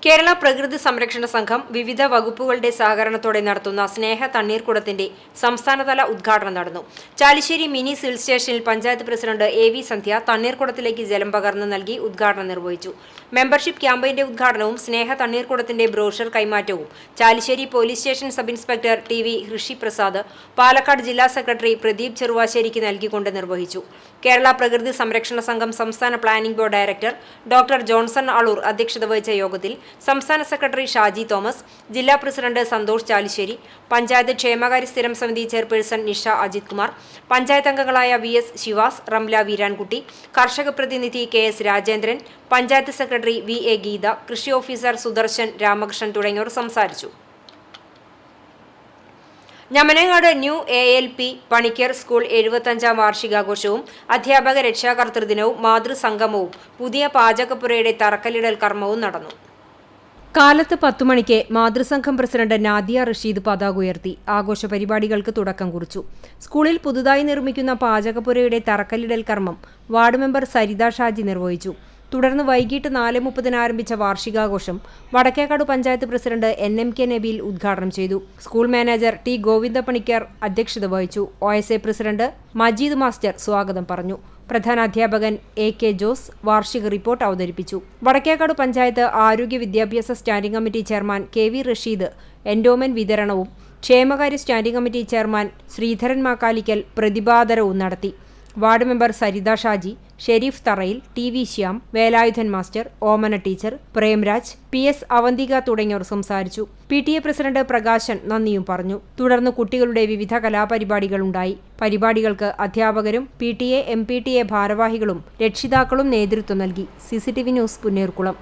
S1: കേരള പ്രകൃതി സംരക്ഷണ സംഘം വിവിധ വകുപ്പുകളുടെ സഹകരണത്തോടെ നടത്തുന്ന സ്നേഹ തണ്ണീർക്കുടത്തിന്റെ സംസ്ഥാനതല ഉദ്ഘാടനം നടന്നു. ചാലിശ്ശേരി മിനി സിവിൽ സ്റ്റേഷനിൽ പഞ്ചായത്ത് പ്രസിഡന്റ് AV സന്ധ്യ തണ്ണീർക്കുടത്തിലേക്ക് ജലം പകർന്നു നൽകി ഉദ്ഘാടനം നിർവഹിച്ചു. മെമ്പർഷിപ്പ് ക്യാമ്പയിന്റെ ഉദ്ഘാടനവും സ്നേഹ തണ്ണീർക്കുടത്തിന്റെ ബ്രോഷർ കൈമാറ്റവും Chalissery police station sub inspector TV ഋഷി പ്രസാദ് പാലക്കാട് ജില്ലാ സെക്രട്ടറി പ്രദീപ് ചെറുവാശ്ശേരിക്ക് നൽകിക്കൊണ്ട് നിർവഹിച്ചു. കേരള പ്രകൃതി സംരക്ഷണ സംഘം സംസ്ഥാന planning board director doctor Johnson Aloor അധ്യക്ഷത വഹിച്ച യോഗത്തിൽ സംസ്ഥാന സെക്രട്ടറി ഷാജി തോമസ്, ജില്ലാ പ്രസിഡന്റ് സന്തോഷ് ചാലിശ്ശേരി, പഞ്ചായത്ത് ക്ഷേമകാര്യ സ്ഥിരം സമിതി ചെയർപേഴ്സൺ നിഷ അജിത് കുമാർ, പഞ്ചായത്ത് അംഗങ്ങളായ VS ശിവാസ്, റംല വീരാൻകുട്ടി, കർഷക പ്രതിനിധി KS Rajendran, panchayat secretary VA Geetha, കൃഷി ഓഫീസർ സുദർശൻ രാമകൃഷ്ണൻ തുടങ്ങിയവർ സംസാരിച്ചു. ഞമനങ്ങാട് ന്യൂ ALP പണിക്കർ സ്കൂൾ 75ാം വാർഷികാഘോഷവും അധ്യാപക രക്ഷാകർതൃദിനവും മാതൃസംഗമവും പുതിയ പാചകപ്പുരയുടെ തറക്കല്ലിടൽ കർമ്മവും നടന്നു. കാലത്ത് 10 മണിക്ക് മാതൃസംഘം പ്രസിഡന്റ് നാദിയ റഷീദ് പതാക ഉയർത്തി ആഘോഷ പരിപാടികൾക്ക് തുടക്കം കുറിച്ചു. സ്കൂളിൽ പുതുതായി നിർമ്മിക്കുന്ന പാചകപ്പുരയുടെ തറക്കല്ലിടൽ കർമ്മം വാർഡ് മെമ്പർ സരിത ഷാജി നിർവഹിച്ചു. തുടർന്ന് വൈകിട്ട് 4:30 ആരംഭിച്ച വാർഷികാഘോഷം വടക്കേക്കാട് പഞ്ചായത്ത് പ്രസിഡന്റ് NMK നബീൽ ഉദ്ഘാടനം ചെയ്തു. School manager T Govinda Panicker അധ്യക്ഷത വഹിച്ചു. OSA പ്രസിഡന്റ് മജീദ് മാസ്റ്റർ സ്വാഗതം പറഞ്ഞു. പ്രധാനാധ്യാപകൻ AK ജോസ് വാർഷിക റിപ്പോർട്ട് അവതരിപ്പിച്ചു. വടക്കേക്കാട് പഞ്ചായത്ത് ആരോഗ്യ വിദ്യാഭ്യാസ standing committee chairman KV Rasheed endowment വിതരണവും ക്ഷേമകാര്യ standing committee chairman Sreedharan Makkalikkal പ്രതിഭാദരവും നടത്തി. Ward member Saritha Shaji, Sherif Tharayil, TV Shyam, Velayudhan master, Omana teacher, Premraj, PS Avanthika തുടങ്ങിയവർ സംസാരിച്ചു. PTA പ്രസിഡന്റ് പ്രകാശൻ നന്ദിയും പറഞ്ഞു. തുടർന്ന് കുട്ടികളുടെ വിവിധ കലാപരിപാടികളുണ്ടായി. പരിപാടികൾക്ക് അധ്യാപകരും PTA MPTA ഭാരവാഹികളും രക്ഷിതാക്കളും നേതൃത്വം നൽകി. CCTV news, Punnerkulam.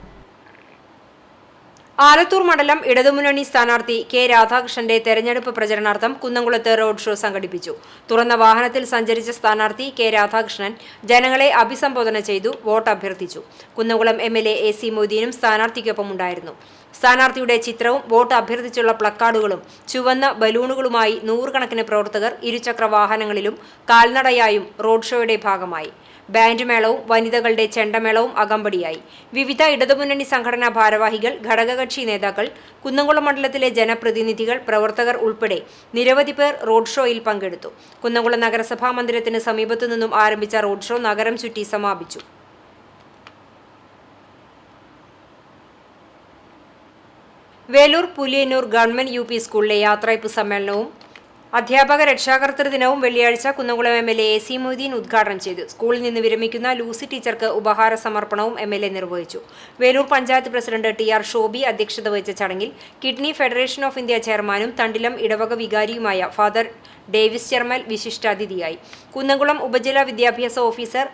S1: ആലത്തൂർ മണ്ഡലം ഇടതുമുന്നണി സ്ഥാനാർത്ഥി K രാധാകൃഷ്ണന്റെ തെരഞ്ഞെടുപ്പ് പ്രചരണാർത്ഥം കുന്നംകുളത്ത് റോഡ് ഷോ സംഘടിപ്പിച്ചു. തുറന്ന വാഹനത്തിൽ സഞ്ചരിച്ച സ്ഥാനാർത്ഥി K രാധാകൃഷ്ണൻ ജനങ്ങളെ അഭിസംബോധന ചെയ്തു വോട്ട് അഭ്യർത്ഥിച്ചു. കുന്നംകുളം MLA AC മൊയ്തീനും സ്ഥാനാർത്ഥിക്കൊപ്പം ഉണ്ടായിരുന്നു. സ്ഥാനാർത്ഥിയുടെ ചിത്രവും വോട്ട് അഭ്യർത്ഥിച്ചുള്ള പ്ലക്കാർഡുകളും ചുവന്ന ബലൂണുകളുമായി നൂറുകണക്കിന് പ്രവർത്തകർ ഇരുചക്ര വാഹനങ്ങളിലും കാൽനടയായും റോഡ് ഷോയുടെ ഭാഗമായി. ബാൻഡ് മേളവും വനിതകളുടെ ചെണ്ടമേളവും അകമ്പടിയായി. വിവിധ ഇടതുമുന്നണി സംഘടനാ ഭാരവാഹികൾ, ഘടകകക്ഷി നേതാക്കൾ, കുന്നംകുളം മണ്ഡലത്തിലെ ജനപ്രതിനിധികൾ, പ്രവർത്തകർ ഉൾപ്പെടെ നിരവധി പേർ റോഡ് ഷോയിൽ പങ്കെടുത്തു. കുന്നംകുളം നഗരസഭാ മന്ദിരത്തിന് സമീപത്തു നിന്നും ആരംഭിച്ച റോഡ് ഷോ നഗരം ചുറ്റി സമാപിച്ചു. വേലൂർ പുലിയന്നൂർ ഗവൺമെന്റ് UP സ്കൂളിലെ യാത്രയപ്പ് സമ്മേളനവും അധ്യാപക രക്ഷാകർതൃ ദിനവും വെള്ളിയാഴ്ച കുന്നംകുളം MLA AC മൊയ്തീൻ ഉദ്ഘാടനം ചെയ്തു. സ്കൂളിൽ നിന്ന് വിരമിക്കുന്ന ലൂസി ടീച്ചർക്ക് ഉപഹാര സമർപ്പണവും MLA നിർവഹിച്ചു. വേലൂർ പഞ്ചായത്ത് പ്രസിഡന്റ് TR ഷോബി അധ്യക്ഷത വഹിച്ച ചടങ്ങിൽ കിഡ്നി ഫെഡറേഷൻ ഓഫ് ഇന്ത്യ ചെയർമാനും തണ്ടിലം ഇടവക വികാരിയുമായ ഫാദർ ഡേവിസ് ചെർമൽ വിശിഷ്ടാതിഥിയായി. കുന്നംകുളം ഉപജില്ലാ വിദ്യാഭ്യാസ ഓഫീസർ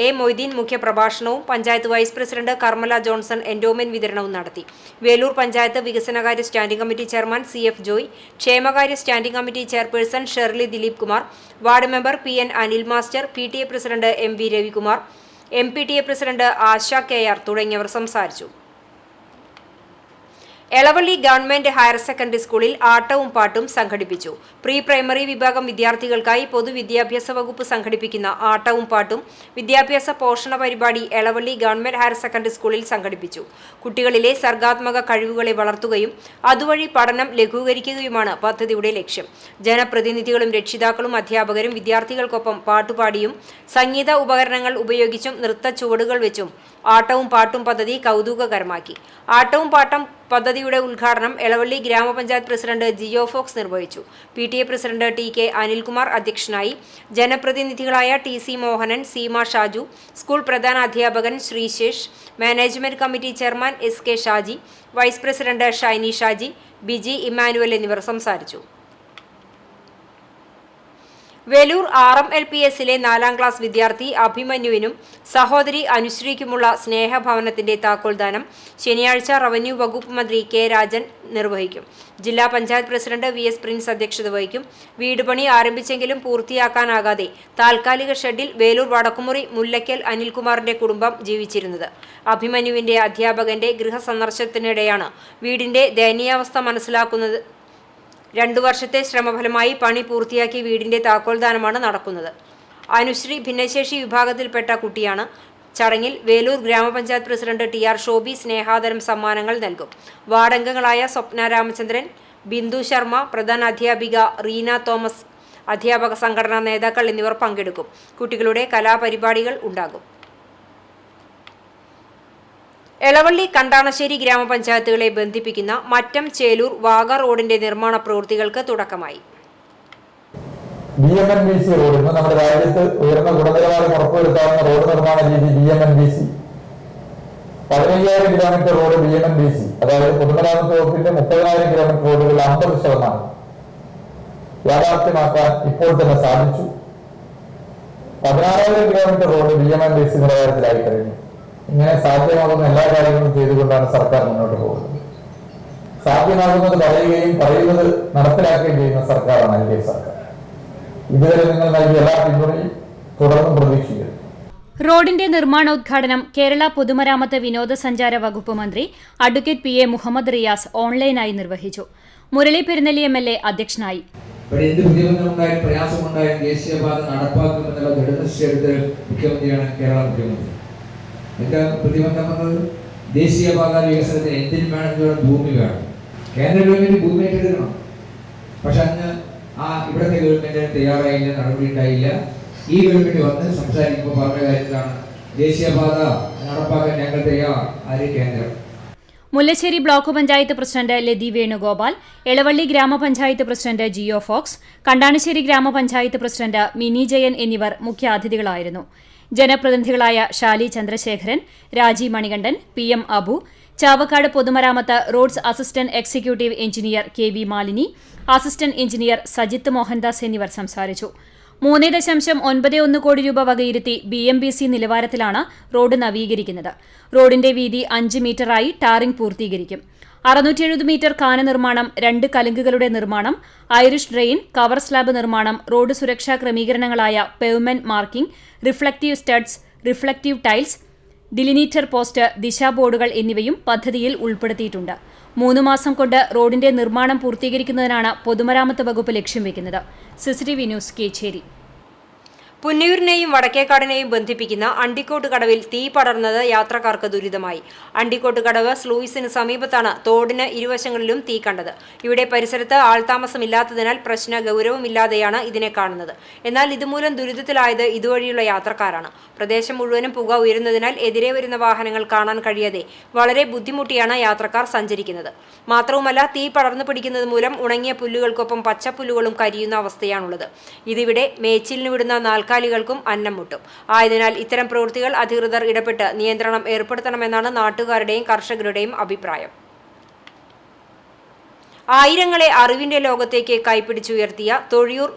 S1: A മൊയ്തീൻ മുഖ്യപ്രഭാഷണവും panchayat vice president Karmala Johnson endowment വിതരണവും നടത്തി. വേലൂർ പഞ്ചായത്ത് വികസനകാര്യ standing committee chairman CF Joy, ക്ഷേമകാര്യ standing committee chairperson Shirley Dileep Kumar, ward member PN Anil master, PTA president MV Ravikumar, MPTA president Asha KR തുടങ്ങിയവർ സംസാരിച്ചു. എളവള്ളി ഗവൺമെന്റ് ഹയർ സെക്കൻഡറി സ്കൂളിൽ ആട്ടവും പാട്ടും സംഘടിപ്പിച്ചു. പ്രീ പ്രൈമറി വിഭാഗം വിദ്യാർത്ഥികൾക്കായി പൊതുവിദ്യാഭ്യാസ വകുപ്പ് സംഘടിപ്പിക്കുന്ന ആട്ടവും പാട്ടും വിദ്യാഭ്യാസ പോഷണ പരിപാടി എളവള്ളി ഗവൺമെന്റ് ഹയർ സെക്കൻഡറി സ്കൂളിൽ സംഘടിപ്പിച്ചു. കുട്ടികളിലെ സർഗാത്മക കഴിവുകളെ വളർത്തുകയും അതുവഴി പഠനം ലഘൂകരിക്കുകയുമാണ് പദ്ധതിയുടെ ലക്ഷ്യം. ജനപ്രതിനിധികളും രക്ഷിതാക്കളും അധ്യാപകരും വിദ്യാർത്ഥികൾക്കൊപ്പം പാട്ടുപാടിയും സംഗീത ഉപകരണങ്ങൾ ഉപയോഗിച്ചും നൃത്ത ചുവടുകൾ വെച്ചും ആട്ടവും പാട്ടും പദ്ധതി കൗതുകകരമാക്കി. ആട്ടവും പാട്ടും പദ്ധതിയുടെ ഉദ്ഘാടനം എളവള്ളി ഗ്രാമപഞ്ചായത്ത് പ്രസിഡന്റ് ജിയോ ഫോക്സ് നിർവഹിച്ചു. PTA പ്രസിഡന്റ് TK അനിൽകുമാർ അധ്യക്ഷനായി. ജനപ്രതിനിധികളായ TC മോഹനൻ, സീമ ഷാജു, സ്കൂൾ പ്രധാന അധ്യാപകൻ Sreesesh, management committee chairman SK Shaji, vice president Shiny Shaji, Biji Emmanuel എന്നിവർ സംസാരിച്ചു. വേലൂർ RMLPSലെ 4ാം ക്ലാസ് വിദ്യാർത്ഥി അഭിമന്യുവിനും സഹോദരി അനുശ്രീക്കുമുള്ള സ്നേഹഭവനത്തിന്റെ താക്കോൽദാനം ശനിയാഴ്ച റവന്യൂ വകുപ്പ് മന്ത്രി K രാജൻ നിർവഹിക്കും. ജില്ലാ പഞ്ചായത്ത് പ്രസിഡന്റ് VS പ്രിൻസ് അധ്യക്ഷത വഹിക്കും. വീട് പണി ആരംഭിച്ചെങ്കിലും പൂർത്തിയാക്കാനാകാതെ താൽക്കാലിക ഷെഡിൽ വേലൂർ വടക്കുമുറി മുല്ലയ്ക്കൽ അനിൽകുമാറിന്റെ കുടുംബം ജീവിച്ചിരുന്നത്. അഭിമന്യുവിന്റെ അധ്യാപകന്റെ ഗൃഹസന്ദർശനത്തിനിടെയാണ് വീടിന്റെ ദയനീയാവസ്ഥ മനസ്സിലാക്കുന്നത്. 2 വർഷത്തെ ശ്രമഫലമായി പണി പൂർത്തിയാക്കി വീടിന്റെ താക്കോൽദാനമാണ് നടക്കുന്നത്. അനുശ്രീ ഭിന്നശേഷി വിഭാഗത്തിൽപ്പെട്ട കുട്ടിയാണ്. ചടങ്ങിൽ വേലൂർ ഗ്രാമപഞ്ചായത്ത് പ്രസിഡന്റ് TR ഷോബി സ്നേഹാദരം സമ്മാനങ്ങൾ നൽകും. വാർഡംഗങ്ങളായ സ്വപ്ന രാമചന്ദ്രൻ, ബിന്ദു ശർമ്മ, പ്രധാന അധ്യാപിക റീന തോമസ്, അധ്യാപക സംഘടനാ നേതാക്കൾ എന്നിവർ പങ്കെടുക്കും. കുട്ടികളുടെ കലാപരിപാടികൾ ഉണ്ടാകും. എളവള്ളി കണ്ടാണശ്ശേരി ഗ്രാമപഞ്ചായത്തുകളെ ബന്ധിപ്പിക്കുന്ന മറ്റം ചേലൂർ വാഗ റോഡിന്റെ നിർമ്മാണ പ്രവൃത്തികൾക്ക് തുടക്കമായി.
S9: BMNBC റോഡ് ഇന്ന് നമ്മുടെ രാജ്യത്ത് ഉയർന്ന ഗുണനിലവാരം ഉറപ്പുവരുത്താവുന്ന റോഡ് നിർമ്മാണ രീതി BMNBC. 15,000 കിലോമീറ്റർ റോഡ് BMNBC, അതായത് പൊതുമരാമത്ത് വകുപ്പിന്റെ 30,000 കിലോമീറ്റർ റോഡുകൾ 50% യാഥാർത്ഥ്യമാക്കാൻ ഇപ്പോൾ തന്നെ സാധിച്ചു. 16,000 കിലോമീറ്റർ റോഡ് BMNBC നിലവാരത്തിലായി കഴിഞ്ഞു. ഇങ്ങനെ സാധ്യമാകുന്ന എല്ലാ കാര്യങ്ങളും ചെയ്തുകൊണ്ടാണ് സർക്കാർ മുന്നോട്ട് പോകുന്നത്. സാധ്യമാകുന്നത് പറയുകയും പറയുന്നത് നടപ്പിലാക്കുകയും ചെയ്യുന്ന സർക്കാരാണ് LDF സർക്കാർ. ഇതുവരെ നിങ്ങൾ നൽകിയ എല്ലാ പിന്തുണയും തുടർന്നും പ്രതീക്ഷിക്കുന്നു.
S2: റോഡിന്റെ നിർമ്മാണോദ്ഘാടനം കേരള പൊതുമരാമത്ത് വിനോദസഞ്ചാര വകുപ്പ് മന്ത്രി അഡ്വക്കേറ്റ് PA മുഹമ്മദ് റിയാസ് ഓൺലൈനായി നിർവഹിച്ചു. മുരളി പെരുന്നെല്ലി MLA അധ്യക്ഷനായി.
S10: എന്ത് ബുദ്ധിമുട്ടുണ്ടായാലും പ്രയാസമുണ്ടായാലും ദേശീയപാത നടപ്പാക്കുമെന്നുള്ള ദൃഢനിശ്ചയത്തിൽ മുഖ്യമന്ത്രിയാണ് കേരള മുഖ്യമന്ത്രി. എന്താ പ്രതിബന്ധം വന്നത്? ദേശീയപാത വികസനത്തിന് എന്തിനു വേണം? ഭൂമി വേണം. കേന്ദ്ര ഗവൺമെന്റ് ഭൂമി ഏറ്റെടുക്കണം. പക്ഷെ അന്ന് ഇവിടുത്തെ ഗവൺമെന്റിന് തയ്യാറായില്ല, നടപടി ഉണ്ടായില്ല. ഈ ഗവൺമെന്റ് വന്ന് സംസാരിക്കുമ്പോൾ പറഞ്ഞ കാര്യത്തിലാണ് ദേശീയപാത നടപ്പാക്കാൻ ഞങ്ങൾ തയ്യാർ. ആര്? കേന്ദ്രം.
S2: മുല്ലശ്ശേരി ബ്ലോക്ക് പഞ്ചായത്ത് പ്രസിഡന്റ് ലതി വേണുഗോപാൽ, എളവള്ളി ഗ്രാമപഞ്ചായത്ത് പ്രസിഡന്റ് ജിയോ ഫോക്സ്, കണ്ടാണശ്ശേരി ഗ്രാമപഞ്ചായത്ത് പ്രസിഡന്റ് മിനി ജയൻ എന്നിവർ മുഖ്യാതിഥികളായിരുന്നു. ജനപ്രതിനിധികളായ ഷാലി ചന്ദ്രശേഖരൻ, രാജി മണികണ്ഠൻ, PM അബു, ചാവക്കാട് പൊതുമരാമത്ത് roads assistant executive engineer KV Malini, assistant engineer Sajith Mohandas എന്നിവർ സംസാരിച്ചു. 3.91 കോടി രൂപ വകയിരുത്തി BMBC നിലവാരത്തിലാണ് റോഡ് നവീകരിക്കുന്നത്. റോഡിന്റെ വീതി 5 മീറ്ററായി ടാറിംഗ് പൂർത്തീകരിക്കും. 670 മീറ്റർ കാന നിർമ്മാണം, 2 കലുങ്കുകളുടെ നിർമ്മാണം, ഐറിഷ് ഡ്രെയിൻ, കവർ സ്ലാബ് നിർമ്മാണം, റോഡ് സുരക്ഷാ ക്രമീകരണങ്ങളായ pavement marking, reflective studs, reflective tiles, delineator post, ദിശാ ബോർഡുകൾ എന്നിവയും പദ്ധതിയിൽ ഉൾപ്പെടുത്തിയിട്ടുണ്ട്. 3 മാസം കൊണ്ട് റോഡിന്റെ നിർമ്മാണം പൂർത്തീകരിക്കുന്നതിനാണ് പൊതുമരാമത്ത് വകുപ്പ് ലക്ഷ്യം വെക്കുന്നത്. CCTV news, Kechery.
S1: പുന്നയൂരിനെയും വടക്കേക്കാടിനെയും ബന്ധിപ്പിക്കുന്ന അണ്ടിക്കോട്ട് കടവിൽ തീ പടർന്നത് യാത്രക്കാർക്ക് ദുരിതമായി. അണ്ടിക്കോട്ട് കടവ് സ്ലൂയിസിന് സമീപത്താണ് തോടിന് ഇരുവശങ്ങളിലും തീ കണ്ടത്. ഇവിടെ പരിസരത്ത് ആൾതാമസമില്ലാത്തതിനാൽ പ്രശ്ന ഗൗരവമില്ലാതെയാണ് ഇതിനെ കാണുന്നത്. എന്നാൽ ഇതുമൂലം ദുരിതത്തിലായത് ഇതുവഴിയുള്ള യാത്രക്കാരാണ്. പ്രദേശം മുഴുവനും പുക ഉയരുന്നതിനാൽ എതിരെ വരുന്ന വാഹനങ്ങൾ കാണാൻ കഴിയാതെ വളരെ ബുദ്ധിമുട്ടിയാണ് യാത്രക്കാർ സഞ്ചരിക്കുന്നത്. മാത്രവുമല്ല, തീ പടർന്നു പിടിക്കുന്നത് മൂലം ഉണങ്ങിയ പുല്ലുകൾക്കൊപ്പം പച്ചപ്പുല്ലുകളും കരിയുന്ന അവസ്ഥയാണുള്ളത്. ഇതിവിടെ മേച്ചിലിന് വിടുന്ന നാൽക്കാലികൾക്കും അന്നം മുട്ടും. ആയതിനാൽ ഇത്തരം പ്രവൃത്തികൾ അധികൃതർ ഇടപെട്ട് നിയന്ത്രണം ഏർപ്പെടുത്തണമെന്നാണ് നാട്ടുകാരുടെയും കർഷകരുടെയും അഭിപ്രായം. ആയിരങ്ങളെ അറിവിന്റെ ലോകത്തേക്ക് കൈപ്പിടിച്ചുയർത്തിയ Thozhiyoor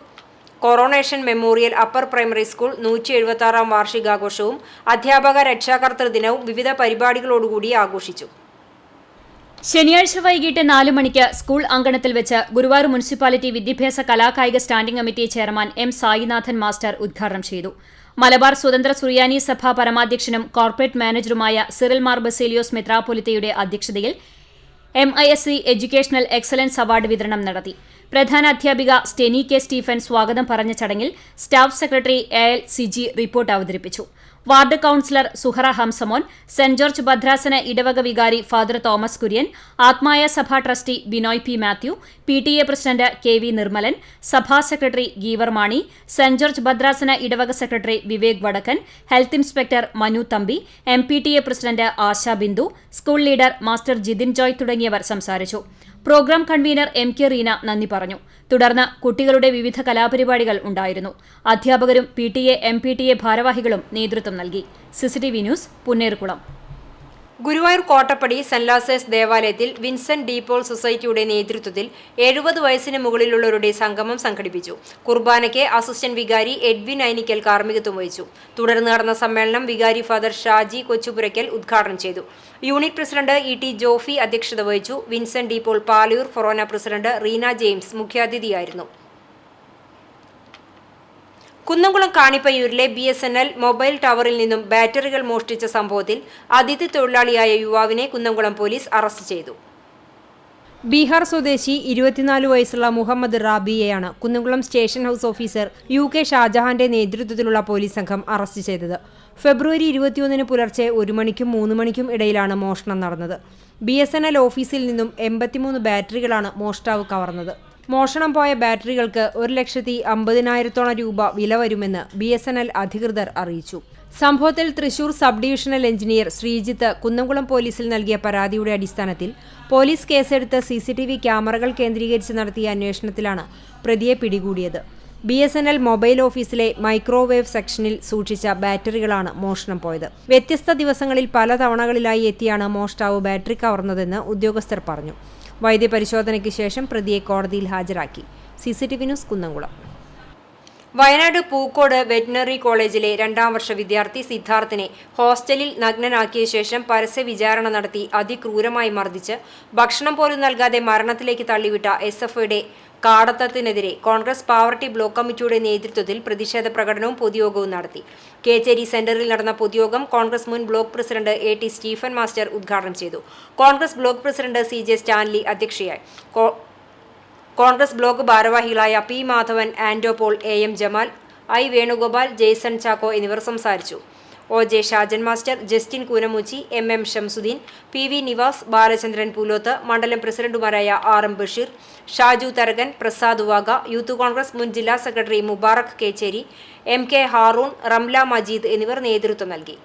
S1: coronation memorial upper primary school 176-ാം വാർഷികാഘോഷവും അധ്യാപക രക്ഷാകർതൃ ദിനവും വിവിധ പരിപാടികളോടുകൂടി ആഘോഷിച്ചു.
S2: ശനിയാഴ്ച വൈകിട്ട് 4 മണിക്ക് സ്കൂൾ അങ്കണത്തിൽ വെച്ച് ഗുരുവായൂർ മുനിസിപ്പാലിറ്റി വിദ്യാഭ്യാസ കലാകായിക standing committee chairman M. Sainathan master ഉദ്ഘാടനം ചെയ്തു. മലബാർ സ്വതന്ത്ര സുറിയാനി സഭ പരമാധ്യക്ഷനും കോർപ്പറേറ്റ് മാനേജറുമായ സിറിൽ മാർ ബസേലിയോസ് മെത്രാപ്പൊലിത്തയുടെ അധ്യക്ഷതയിൽ MISC എഡ്യൂക്കേഷണൽ എക്സലൻസ് അവാർഡ് വിതരണം നടത്തി. പ്രധാന അധ്യാപിക സ്റ്റെനി കെ. സ്റ്റീഫൻ സ്വാഗതം പറഞ്ഞ ചടങ്ങിൽ staff secretary AL Siji report അവതരിപ്പിച്ചു. Ward councillor Suhara Hamsamon, saint George ഭദ്രാസന ഇടവക വികാരി ഫാദർ തോമസ് കുര്യൻ, ആത്മായ സഭാ trustee Binoy P. Mathew, PTA president KV Nirmalan, സഭാ secretary Geevar Mani, saint George ഭദ്രാസന ഇടവക secretary Vivek Vadakkan, health inspector Manu Thampi, MPTA president Asha Bindu, school leader master Jithin Joy തുടങ്ങിയവർ സംസാരിച്ചു. പ്രോഗ്രാം കൺവീനർ MK റീന നന്ദി പറഞ്ഞു. തുടർന്ന് കുട്ടികളുടെ വിവിധ കലാപരിപാടികൾ ഉണ്ടായിരുന്നു. അധ്യാപകരും PTA MPTA ഭാരവാഹികളും നേതൃത്വം നൽകി. CCTV news, Punnayurkulam.
S1: Guruvayur Kottappadi Saint Lazarus ദേവാലയത്തിൽ വിൻസെന്റ് ഡി പോൾ സൊസൈറ്റിയുടെ നേതൃത്വത്തിൽ 70 വയസ്സിന് മുകളിലുള്ളവരുടെ സംഗമം സംഘടിപ്പിച്ചു. കുർബാനയ്ക്ക് അസിസ്റ്റന്റ് വികാരി എഡ്വിൻ ഐനിക്കൽ കാർമ്മികത്വം വഹിച്ചു. തുടർന്ന് നടന്ന സമ്മേളനം വികാരി ഫാദർ ഷാജി കൊച്ചുപുരയ്ക്കൽ ഉദ്ഘാടനം ചെയ്തു. യൂണിറ്റ് പ്രസിഡന്റ് ET ജോഫി അധ്യക്ഷത വഹിച്ചു. Vincent de Paul Paloor forane president Reena James മുഖ്യാതിഥിയായിരുന്നു. കുന്നംകുളം കാണിപ്പയ്യൂരിലെ BSNL മൊബൈൽ ടവറിൽ നിന്നും ബാറ്ററികൾ മോഷ്ടിച്ച സംഭവത്തിൽ അതിഥി തൊഴിലാളിയായ യുവാവിനെ കുന്നംകുളം പോലീസ് അറസ്റ്റ് ചെയ്തു. ബീഹാർ സ്വദേശി 24 വയസ്സുള്ള മുഹമ്മദ് റാബിയെയാണ് Kunnamkulam station house officer UK ഷാജഹാന്റെ നേതൃത്വത്തിലുള്ള പോലീസ് സംഘം അറസ്റ്റ് ചെയ്തത്. ഫെബ്രുവരി 21 പുലർച്ചെ 1 മണിക്കും 3 മണിക്കും ഇടയിലാണ് മോഷണം നടന്നത്. BSNL ഓഫീസിൽ നിന്നും 83 ബാറ്ററികളാണ് മോഷ്ടാവ് കവർന്നത്. മോഷണം പോയ ബാറ്ററികൾക്ക് 1,50,000 രൂപ വില വരുമെന്ന് BSNL അധികൃതർ അറിയിച്ചു. സംഭവത്തിൽ Thrissur sub divisional engineer Sreejith Kunnamkulam പോലീസിൽ നൽകിയ പരാതിയുടെ അടിസ്ഥാനത്തിൽ പോലീസ് കേസെടുത്ത് CCTV ക്യാമറകൾ കേന്ദ്രീകരിച്ച് നടത്തിയ അന്വേഷണത്തിലാണ് പ്രതിയെ പിടികൂടിയത്. BSNL മൊബൈൽ ഓഫീസിലെ മൈക്രോവേവ് സെക്ഷനിൽ സൂക്ഷിച്ച ബാറ്ററികളാണ് മോഷണം പോയത്. വ്യത്യസ്ത ദിവസങ്ങളിൽ പല തവണകളിലായി എത്തിയാണ് മോഷ്ടാവ് ബാറ്ററി കവർന്നതെന്ന് ഉദ്യോഗസ്ഥർ പറഞ്ഞു. വൈദ്യപരിശോധനയ്ക്ക് ശേഷം പ്രതിയെ കോടതിയിൽ ഹാജരാക്കി. CCTV news, Kunnamkulam. Wayanad Pookode veterinary കോളേജിലെ 2ാം വർഷ വിദ്യാർത്ഥി സിദ്ധാർത്ഥിനെ ഹോസ്റ്റലിൽ നഗ്നനാക്കിയ ശേഷം പരസ്യ വിചാരണ നടത്തി അതിക്രൂരമായി മർദ്ദിച്ച് ഭക്ഷണം പോലും നൽകാതെ മരണത്തിലേക്ക് തള്ളിവിട്ട SFIയുടെ കാടത്തത്തിനെതിരെ കോൺഗ്രസ് പാവർട്ടി ബ്ലോക്ക് കമ്മിറ്റിയുടെ നേതൃത്വത്തിൽ പ്രതിഷേധ പ്രകടനവും പൊതുയോഗവും നടത്തി. കേച്ചേരി സെന്ററിൽ നടന്ന പൊതുയോഗം കോൺഗ്രസ് മുൻ block president AT Stephen master ഉദ്ഘാടനം ചെയ്തു. Congress block president CJ Stanley അധ്യക്ഷയായി. കോൺഗ്രസ് ബ്ലോക്ക് ഭാരവാഹികളായ P. Madhavan, Ando Paul, AM Jamal, I. Venugopal, Jaison Chacko എന്നിവർ സംസാരിച്ചു. OJ Shajan master, Justin Koonamoochi, MM Shamsuddin, PV Nivas, Balachandran Poolothu, മണ്ഡലം പ്രസിഡന്റുമാരായ RM Basheer, Shaju Tharakan, Prasad Vaga, youth Congress മുൻ ജില്ലാ സെക്രട്ടറി മുബാറക് കേച്ചേരി, MK ഹാറൂൺ, റംല മജീദ് എന്നിവർ നേതൃത്വം നൽകി.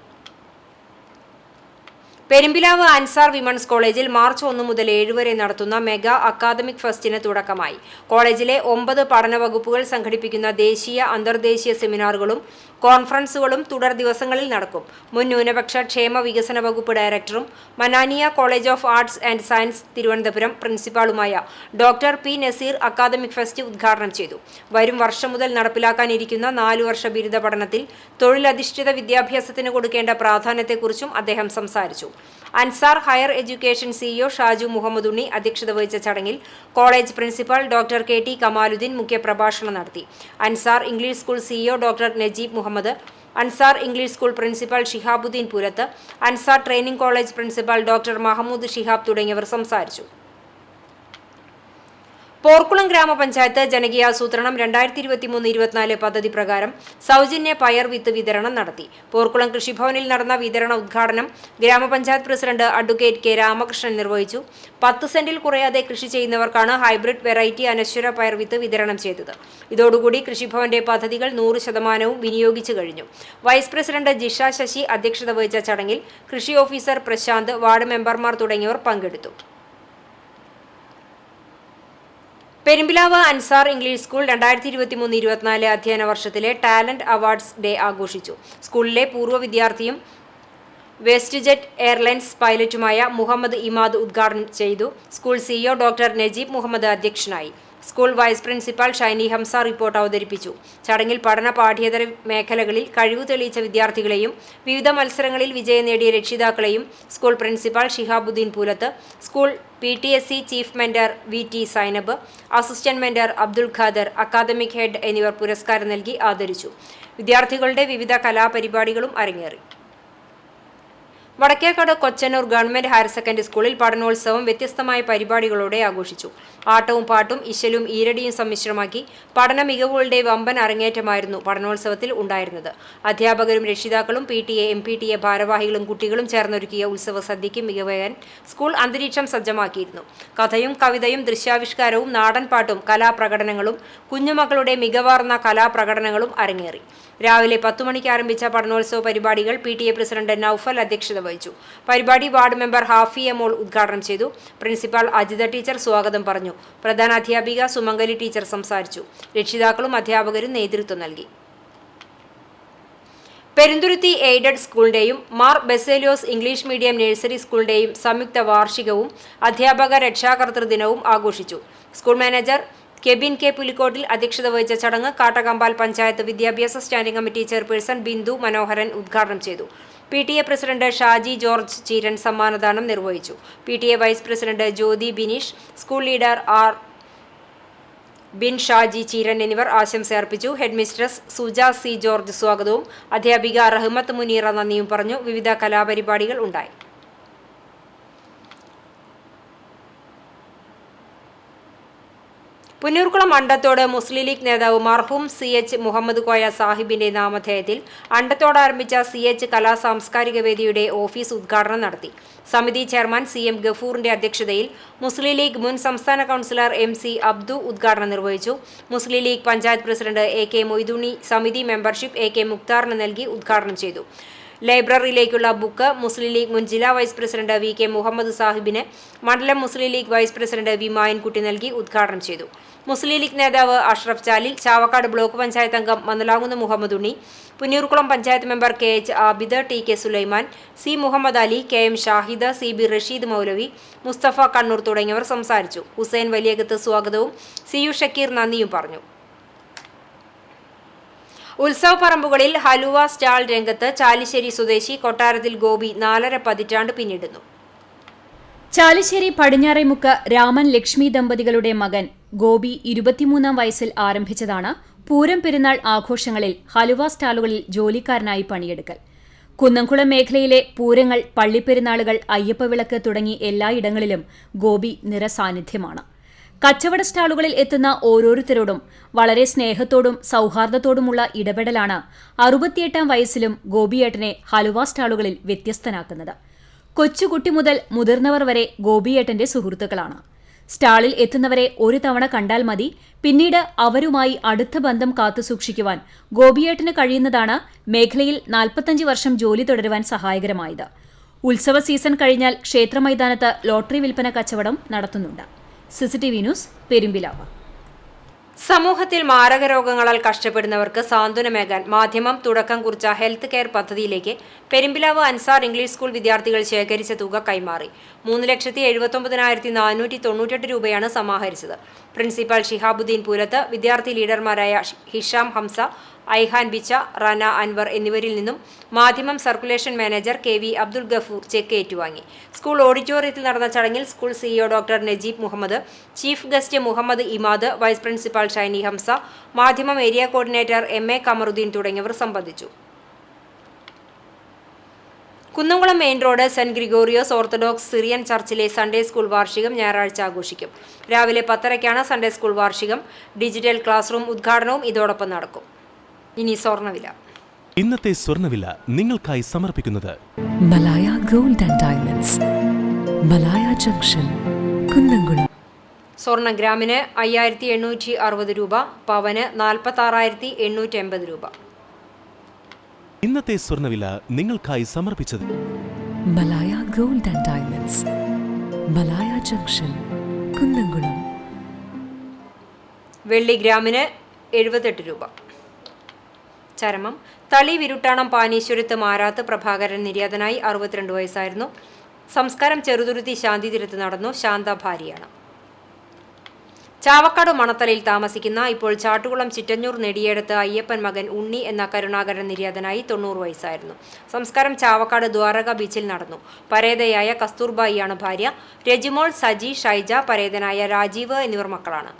S1: പെരുമ്പിലാവ് അൻസാർ വിമൻസ് കോളേജിൽ മാർച്ച് 1 മുതൽ 7 വരെ നടത്തുന്ന മെഗാ അക്കാദമിക് ഫെസ്റ്റിന് തുടക്കമായി. കോളേജിലെ 9 പഠന വകുപ്പുകൾ സംഘടിപ്പിക്കുന്ന ദേശീയ അന്തർദേശീയ സെമിനാറുകളും കോൺഫറൻസുകളും തുടർ ദിവസങ്ങളിൽ നടക്കും. മുൻ ന്യൂനപക്ഷ ക്ഷേമ വികസന വകുപ്പ് ഡയറക്ടറും Manania college of arts and science Thiruvananthapuram പ്രിൻസിപ്പാളുമായ Dr. P. Nazeer academic fest ഉദ്ഘാടനം ചെയ്തു. വരും വർഷം മുതൽ നടപ്പിലാക്കാനിരിക്കുന്ന 4 വർഷ ബിരുദ പഠനത്തിൽ തൊഴിലധിഷ്ഠിത വിദ്യാഭ്യാസത്തിന് കൊടുക്കേണ്ട പ്രാധാന്യത്തെക്കുറിച്ചും അദ്ദേഹം സംസാരിച്ചു. Ansar higher education CEO Shaju Muhammad Unni അധ്യക്ഷത വഹിച്ച ചടങ്ങിൽ college principal doctor KT Kamaluddin മുഖ്യപ്രഭാഷണം നടത്തി. Ansar English school CEO doctor Najeeb Muhammad, Ansar English school principal Shihabuddin Poorath, Ansar training college principal doctor Mahmood Shihab തുടങ്ങിയവർ സംസാരിച്ചു. പോർക്കുളം ഗ്രാമപഞ്ചായത്ത് ജനകീയാസൂത്രണം 2023-24 പദ്ധതി പ്രകാരം സൗജന്യ പയർ വിത്ത് വിതരണം നടത്തി. പോർക്കുളം കൃഷിഭവനിൽ നടന്ന വിതരണ ഉദ്ഘാടനം ഗ്രാമപഞ്ചായത്ത് പ്രസിഡന്റ് അഡ്വക്കേറ്റ് K. രാമകൃഷ്ണൻ നിർവഹിച്ചു. 10 സെന്റിൽ കുറയാതെ കൃഷി ചെയ്യുന്നവർക്കാണ് ഹൈബ്രിഡ് വെറൈറ്റി അനശ്വര പയർ വിത്ത് വിതരണം ചെയ്തത്. ഇതോടുകൂടി കൃഷിഭവന്റെ പദ്ധതികൾ 100% വിനിയോഗിച്ചു കഴിഞ്ഞു. വൈസ് പ്രസിഡന്റ് ജിഷ ശശി അധ്യക്ഷത വഹിച്ച ചടങ്ങിൽ കൃഷി ഓഫീസർ പ്രശാന്ത്, വാർഡ് മെമ്പർമാർ തുടങ്ങിയവർ പങ്കെടുത്തു. പെരുമ്പിലാവ് അൻസാർ ഇംഗ്ലീഷ് സ്കൂൾ 2023-24 അധ്യയന വർഷത്തിലെ ടാലന്റ് അവാർഡ്സ് ഡേ ആഘോഷിച്ചു. സ്കൂളിലെ പൂർവ്വ വിദ്യാർത്ഥിയും വെസ്റ്റ് ജെറ്റ് എയർലൈൻസ് പൈലറ്റുമായ മുഹമ്മദ് ഇമാദ് ഉദ്ഘാടനം ചെയ്തു. School CEO doctor Najeeb Muhammad അധ്യക്ഷനായി. School vice principal Shiny Hamsa report അവതരിപ്പിച്ചു. ചടങ്ങിൽ പഠന പാഠ്യേതര മേഖലകളിൽ കഴിവ് തെളിയിച്ച വിദ്യാർത്ഥികളെയും വിവിധ മത്സരങ്ങളിൽ വിജയം നേടിയ രക്ഷിതാക്കളെയും school principal Shihabuddin Poolath, school PTSC chief mentor VT Zainab, assistant mentor Abdul Khader, academic head എന്നിവർ പുരസ്കാരം നൽകി ആദരിച്ചു. വിദ്യാർത്ഥികളുടെ വിവിധ കലാപരിപാടികളും അരങ്ങേറി. Vadakkekad Kochanoor government higher secondary സ്കൂളിൽ പഠനോത്സവം വ്യത്യസ്തമായ പരിപാടികളോടെ ആഘോഷിച്ചു. ആട്ടവും പാട്ടും ഇശലും ഈരടിയും സമ്മിശ്രമാക്കി പഠന മികവുകളുടെ വമ്പൻ അരങ്ങേറ്റമായിരുന്നു പഠനോത്സവത്തിൽ ഉണ്ടായിരുന്നത്. അധ്യാപകരും രക്ഷിതാക്കളും PTA, MPTA ഭാരവാഹികളും കുട്ടികളും ചേർന്നൊരുക്കിയ ഉത്സവ സദ്യയ്ക്ക് മികവേകാൻ സ്കൂൾ അന്തരീക്ഷം സജ്ജമാക്കിയിരുന്നു. കഥയും കവിതയും ദൃശ്യാവിഷ്കാരവും നാടൻ പാട്ടും കലാപ്രകടനങ്ങളും കുഞ്ഞുമക്കളുടെ മികവാർന്ന കലാപ്രകടനങ്ങളും അരങ്ങേറി. രാവിലെ 10 മണിക്ക് ആരംഭിച്ച പഠനോത്സവ പരിപാടികൾ PTA പ്രസിഡന്റ് നൌഫൽ അധ്യക്ഷത വഹിച്ചു. പരിപാടി വാർഡ് മെമ്പർ ഹാഫിയ മോൾ ഉദ്ഘാടനം ചെയ്തു. പ്രിൻസിപ്പാൾ അജിത ടീച്ചർ സ്വാഗതം പറഞ്ഞു. പ്രധാന അധ്യാപിക സുമംഗലി ടീച്ചർ സംസാരിച്ചു. രക്ഷിതാക്കളും അധ്യാപകരും നേതൃത്വം നൽകി. പെരുന്തുരുത്തി എയ്ഡഡ് സ്കൂളിന്റെയും Mar Baselios English medium nursery സ്കൂളിന്റെയും സംയുക്ത വാർഷികവും അധ്യാപക രക്ഷാകർതൃ ദിനവും ആഘോഷിച്ചു. School manager Kebin K. Pulikkottil അധ്യക്ഷത വഹിച്ച ചടങ്ങ് കാട്ടകമ്പാൽ പഞ്ചായത്ത് വിദ്യാഭ്യാസ standing committee chairperson Bindu Manoharan ഉദ്ഘാടനം ചെയ്തു. PTA president Shaji George Cheeran സമ്മാനദാനം നിർവഹിച്ചു. PTA vice president Jyothi Bineesh, school leader R. Bin Shaji Cheeran എന്നിവർ ആശംസ അർപ്പിച്ചു. Head mistress Suja C. George സ്വാഗതവും അധ്യാപിക റഹ്മത്ത് മുനീറ നന്ദിയും പറഞ്ഞു. വിവിധ കലാപരിപാടികൾ ഉണ്ടായി. പുന്നൂർക്കുളം അണ്ടത്തോട് മുസ്ലിം ലീഗ് നേതാവ് മർഹൂം CH മുഹമ്മദ് കോയ സാഹിബിന്റെ നാമധേയത്തിൽ അണ്ടത്തോട് ആരംഭിച്ച CH കലാ സാംസ്കാരിക വേദിയുടെ ഓഫീസ് ഉദ്ഘാടനം നടത്തി. സമിതി ചെയർമാൻ CM ഗഫൂറിന്റെ അധ്യക്ഷതയിൽ മുസ്ലിം ലീഗ് മുൻ സംസ്ഥാന കൗൺസിലർ MC അബ്ദു ഉദ്ഘാടനം നിർവഹിച്ചു. Muslim League panchayat president AK Moidunni സമിതി മെമ്പർഷിപ്പ് AK മുക്താറിന് നൽകി ഉദ്ഘാടനം ചെയ്തു. ലൈബ്രറിയിലേക്കുള്ള ബുക്ക് മുസ്ലിം ലീഗ് മുൻ ജില്ലാ വൈസ് പ്രസിഡന്റ് VK മുഹമ്മദ് സാഹിബിന് മണ്ഡലം Muslim League vice president V. Mayankutty നൽകി ഉദ്ഘാടനം ചെയ്തു. മുസ്ലിം ലീഗ് നേതാവ് അഷ്റഫ് ചാലിൽ, ചാവക്കാട് ബ്ലോക്ക് പഞ്ചായത്ത് അംഗം Mannalakunnu Muhammad Unni, Punnurkulam panchayat member KH Abid, TK Sulaiman, C. Muhammad Ali, KM Shahid, CB Rasheed Maulavi, Mustafa Kannur തുടങ്ങിയവർ സംസാരിച്ചു. ഹുസൈൻ വലിയകത്ത് സ്വാഗതവും CU ഷക്കീർ നന്ദിയും പറഞ്ഞു. ഉത്സവ പറമ്പുകളിൽ ഹലുവ സ്റ്റാൾ രംഗത്ത് ചാലിശ്ശേരി സ്വദേശി കൊട്ടാരത്തിൽ ഗോപി 4.5 പതിറ്റാണ്ട് പിന്നിടുന്നു.
S2: ചാലിശ്ശേരി പടിഞ്ഞാറേമുക്ക് രാമൻ ലക്ഷ്മി ദമ്പതികളുടെ മകൻ ഗോപി 23-ാം വയസ്സിൽ ആരംഭിച്ചതാണ് പൂരം പെരുന്നാൾ ആഘോഷങ്ങളിൽ ഹലുവ സ്റ്റാളുകളിൽ ജോലിക്കാരനായി പണിയെടുക്കൽ. കുന്നംകുളം മേഖലയിലെ പൂരങ്ങൾ, പള്ളിപ്പെരുന്നാളുകൾ, അയ്യപ്പവിളക്ക് തുടങ്ങി എല്ലായിടങ്ങളിലും ഗോപി നിറസാന്നിധ്യമാണ്. കച്ചവട സ്റ്റാളുകളിൽ എത്തുന്ന ഓരോരുത്തരോടും വളരെ സ്നേഹത്തോടും സൗഹാർദ്ദത്തോടുമുള്ള ഇടപെടലാണ് 68-ാം വയസ്സിലും ഗോപിയേട്ടനെ ഹലുവ സ്റ്റാളുകളിൽ വ്യത്യസ്തനാക്കുന്നത്. കൊച്ചുകുട്ടി മുതൽ മുതിർന്നവർ വരെ ഗോപിയേട്ടന്റെ സുഹൃത്തുക്കളാണ്. സ്റ്റാളിൽ എത്തുന്നവരെ ഒരു തവണ കണ്ടാൽ മതി, പിന്നീട് അവരുമായി അടുത്ത ബന്ധം കാത്തുസൂക്ഷിക്കുവാൻ ഗോപിയേട്ടന് കഴിയുന്നതാണ് മേഖലയിൽ 45 വർഷം ജോലി തുടരുവാൻ സഹായകരമായത്. ഉത്സവ സീസൺ കഴിഞ്ഞാൽ ക്ഷേത്രമൈതാനത്ത് ലോട്ടറി വിൽപ്പന കച്ചവടം നടത്തുന്നുണ്ട്. CCTV news, Perumpilavu.
S1: സമൂഹത്തിൽ മാരക രോഗങ്ങളാൽ കഷ്ടപ്പെടുന്നവർക്ക് സാന്ത്വനമേകാൻ മാധ്യമം തുടക്കം കുറിച്ച ഹെൽത്ത് കെയർ പദ്ധതിയിലേക്ക് പെരുമ്പിലാവ് അൻസാർ ഇംഗ്ലീഷ് സ്കൂൾ വിദ്യാർത്ഥികൾ ശേഖരിച്ച തുക കൈമാറി. 3,79,498 രൂപയാണ് സമാഹരിച്ചത്. പ്രിൻസിപ്പൽ ഷിഹാബുദ്ദീൻ പൂരത്ത്, വിദ്യാർത്ഥി ലീഡർമാരായ ഹിഷാം ഹംസ, ഐഹാൻ ബിച്ച, റന അൻവർ എന്നിവരിൽ നിന്നും Madhyamam circulation manager KV Abdul Gafoor cheque ഏറ്റുവാങ്ങി. സ്കൂൾ ഓഡിറ്റോറിയത്തിൽ നടന്ന ചടങ്ങിൽ school CEO doctor Najeeb Muhammad, chief guest Muhammad Imad, vice principal Shiny Hamza, Madhyamam area coordinator MA Kamaruddin തുടങ്ങിയവർ സംബന്ധിച്ചു. Kunnamkulam main road saint Gregorios orthodox Syrian ചർച്ചിലെ സൺഡേ സ്കൂൾ വാർഷികം ഞായറാഴ്ച ആഘോഷിക്കും. രാവിലെ 10:30-ക്കാണ് സൺഡേ സ്കൂൾ വാർഷികം. ഡിജിറ്റൽ ക്ലാസ് റൂം ഉദ്ഘാടനവും ഇതോടൊപ്പം നടക്കും. ഇനി സ്വർണ്ണവില.
S11: ഇന്നത്തെ സ്വർണ്ണവില നിങ്ങൾക്കായി സമർപ്പിക്കുന്നത്
S12: Malaya gold and diamonds, Malaya junction, Kunnamkulam.
S1: സ്വർണ്ണ ഗ്രാമിന് 5860 രൂപ, പവന് 46,880 രൂപ.
S11: ഇന്നത്തെ സ്വർണ്ണവില നിങ്ങൾക്കായി സമർപ്പിച്ചത്
S12: Malaya gold and diamonds, Malaya junction, Kunnamkulam.
S1: വെള്ളി ഗ്രാമിന് 78 രൂപ. ചരമം തളി വിരുട്ടാണം പാനീശ്വരത്ത് മാരാത്ത് പ്രഭാകരൻ നിര്യാതനായി 62 വയസ്സായിരുന്നു. സംസ്കാരം ചെറുതുരുത്തി ശാന്തിതീരത്ത് നടന്നു. ശാന്ത ഭാര്യയാണ്. ചാവക്കാട് മണത്തലയിൽ താമസിക്കുന്ന ഇപ്പോൾ ചാട്ടുകുളം ചിറ്റഞ്ഞൂർ നെടിയേടത്ത് അയ്യപ്പൻ മകൻ ഉണ്ണി എന്ന കരുണാകരൻ നിര്യാതനായി 90 വയസ്സായിരുന്നു. സംസ്കാരം ചാവക്കാട് ദ്വാരക ബീച്ചിൽ നടന്നു. പരേതയായ കസ്തൂർബായിയാണ് ഭാര്യ. രജിമോൾ, സജി, ഷൈജ, പരേതനായ രാജീവ് എന്നിവർ മക്കളാണ്.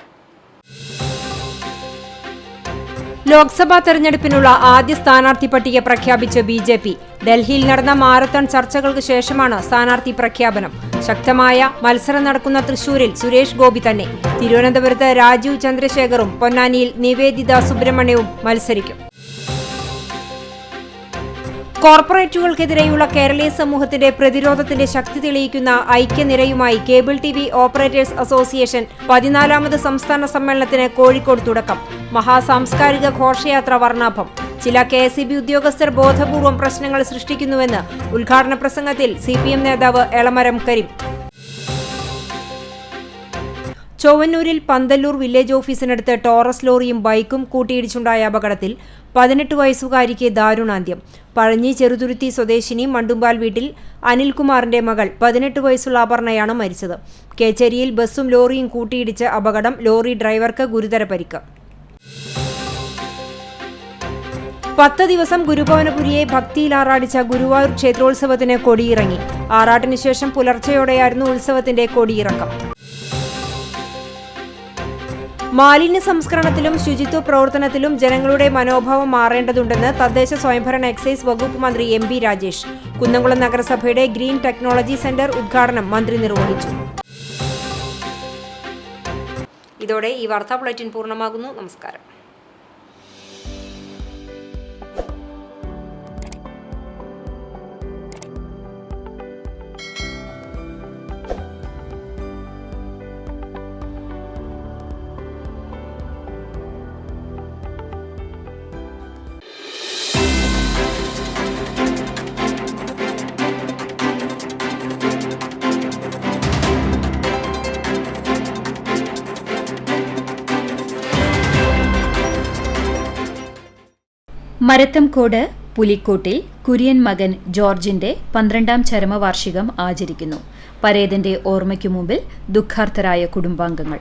S1: ലോക്സഭാ തെരഞ്ഞെടുപ്പിനുള്ള ആദ്യ സ്ഥാനാർത്ഥി പട്ടിക പ്രഖ്യാപിച്ച് BJP. ഡൽഹിയിൽ നടന്ന മാരത്തൺ ചർച്ചകൾക്ക് ശേഷമാണ് സ്ഥാനാർത്ഥി പ്രഖ്യാപനം. ശക്തമായ മത്സരം നടക്കുന്ന തൃശൂരിൽ സുരേഷ് ഗോപി തന്നെ. തിരുവനന്തപുരത്ത് രാജീവ് ചന്ദ്രശേഖറും പൊന്നാനിയിൽ നിവേദിത സുബ്രഹ്മണ്യവും മത്സരിക്കും. കോർപ്പറേറ്റുകൾക്കെതിരെയുള്ള കേരളീയ സമൂഹത്തിന്റെ പ്രതിരോധത്തിന്റെ ശക്തി തെളിയിക്കുന്ന ഐക്യനിരയുമായി കേബിൾ TV ഓപ്പറേറ്റേഴ്സ് അസോസിയേഷൻ 14ാമത് സംസ്ഥാന സമ്മേളനത്തിന് കോഴിക്കോട് തുടക്കം. മഹാസാംസ്കാരിക ഘോഷയാത്ര വർണ്ണാഭം. ചില KSEB ഉദ്യോഗസ്ഥർ ബോധപൂർവം പ്രശ്നങ്ങൾ സൃഷ്ടിക്കുന്നുവെന്ന് ഉദ്ഘാടന പ്രസംഗത്തിൽ CPM നേതാവ് എളമരം കരീം. ചൊവ്വന്നൂരിൽ പന്തല്ലൂർ വില്ലേജ് ഓഫീസിനടുത്ത് ടോറസ് ലോറിയും ബൈക്കും കൂട്ടിയിടിച്ചുണ്ടായ അപകടത്തിൽ 18 വയസ്സുകാരിക്ക് ദാരുണാന്ത്യം. പഴഞ്ഞി ചെറുതുരുത്തി സ്വദേശിനി മണ്ടുമ്പാൽ വീട്ടിൽ അനിൽകുമാറിന്റെ മകൾ 18 വയസ്സുള്ള അപർണയാണ് മരിച്ചത്. കേച്ചേരിയിൽ ബസ്സും ലോറിയും കൂട്ടിയിടിച്ച അപകടം. ലോറി ഡ്രൈവർക്ക് ഗുരുതര പരിക്ക്. 10 ദിവസം ഗുരുഭവനപുരിയെ ഭക്തിയിൽ ആറാടിച്ച ഗുരുവായൂർ ക്ഷേത്രോത്സവത്തിന് കൊടിയിറങ്ങി. ആറാട്ടിനു ശേഷം പുലർച്ചെയോടെയായിരുന്നു ഉത്സവത്തിന്റെ കൊടിയിറക്കം. മാലിന്യ സംസ്കരണത്തിലും ശുചിത്വ പ്രവർത്തനത്തിലും ജനങ്ങളുടെ മനോഭാവം മാറേണ്ടതുണ്ടെന്ന് തദ്ദേശ സ്വയംഭരണ എക്സൈസ് വകുപ്പ് മന്ത്രി MB രാജേഷ്. കുന്നംകുളം നഗരസഭയുടെ ഗ്രീൻ ടെക്നോളജി സെന്റർ ഉദ്ഘാടനം മന്ത്രി നിർവഹിച്ചു. ഇതോടെ ഈ വാർത്താ ബുള്ളറ്റിൻ പൂർണ്ണമാകുന്നു. നമസ്കാരം.
S2: മരത്തംകോട് പുലിക്കോട്ടിൽ കുര്യൻ മകൻ ജോർജിന്റെ 12ാം ചരമവാർഷികം ആചരിക്കുന്നു. പരേതന്റെ ഓർമ്മയ്ക്കു മുമ്പിൽ ദുഃഖാർത്തരായ കുടുംബാംഗങ്ങൾ.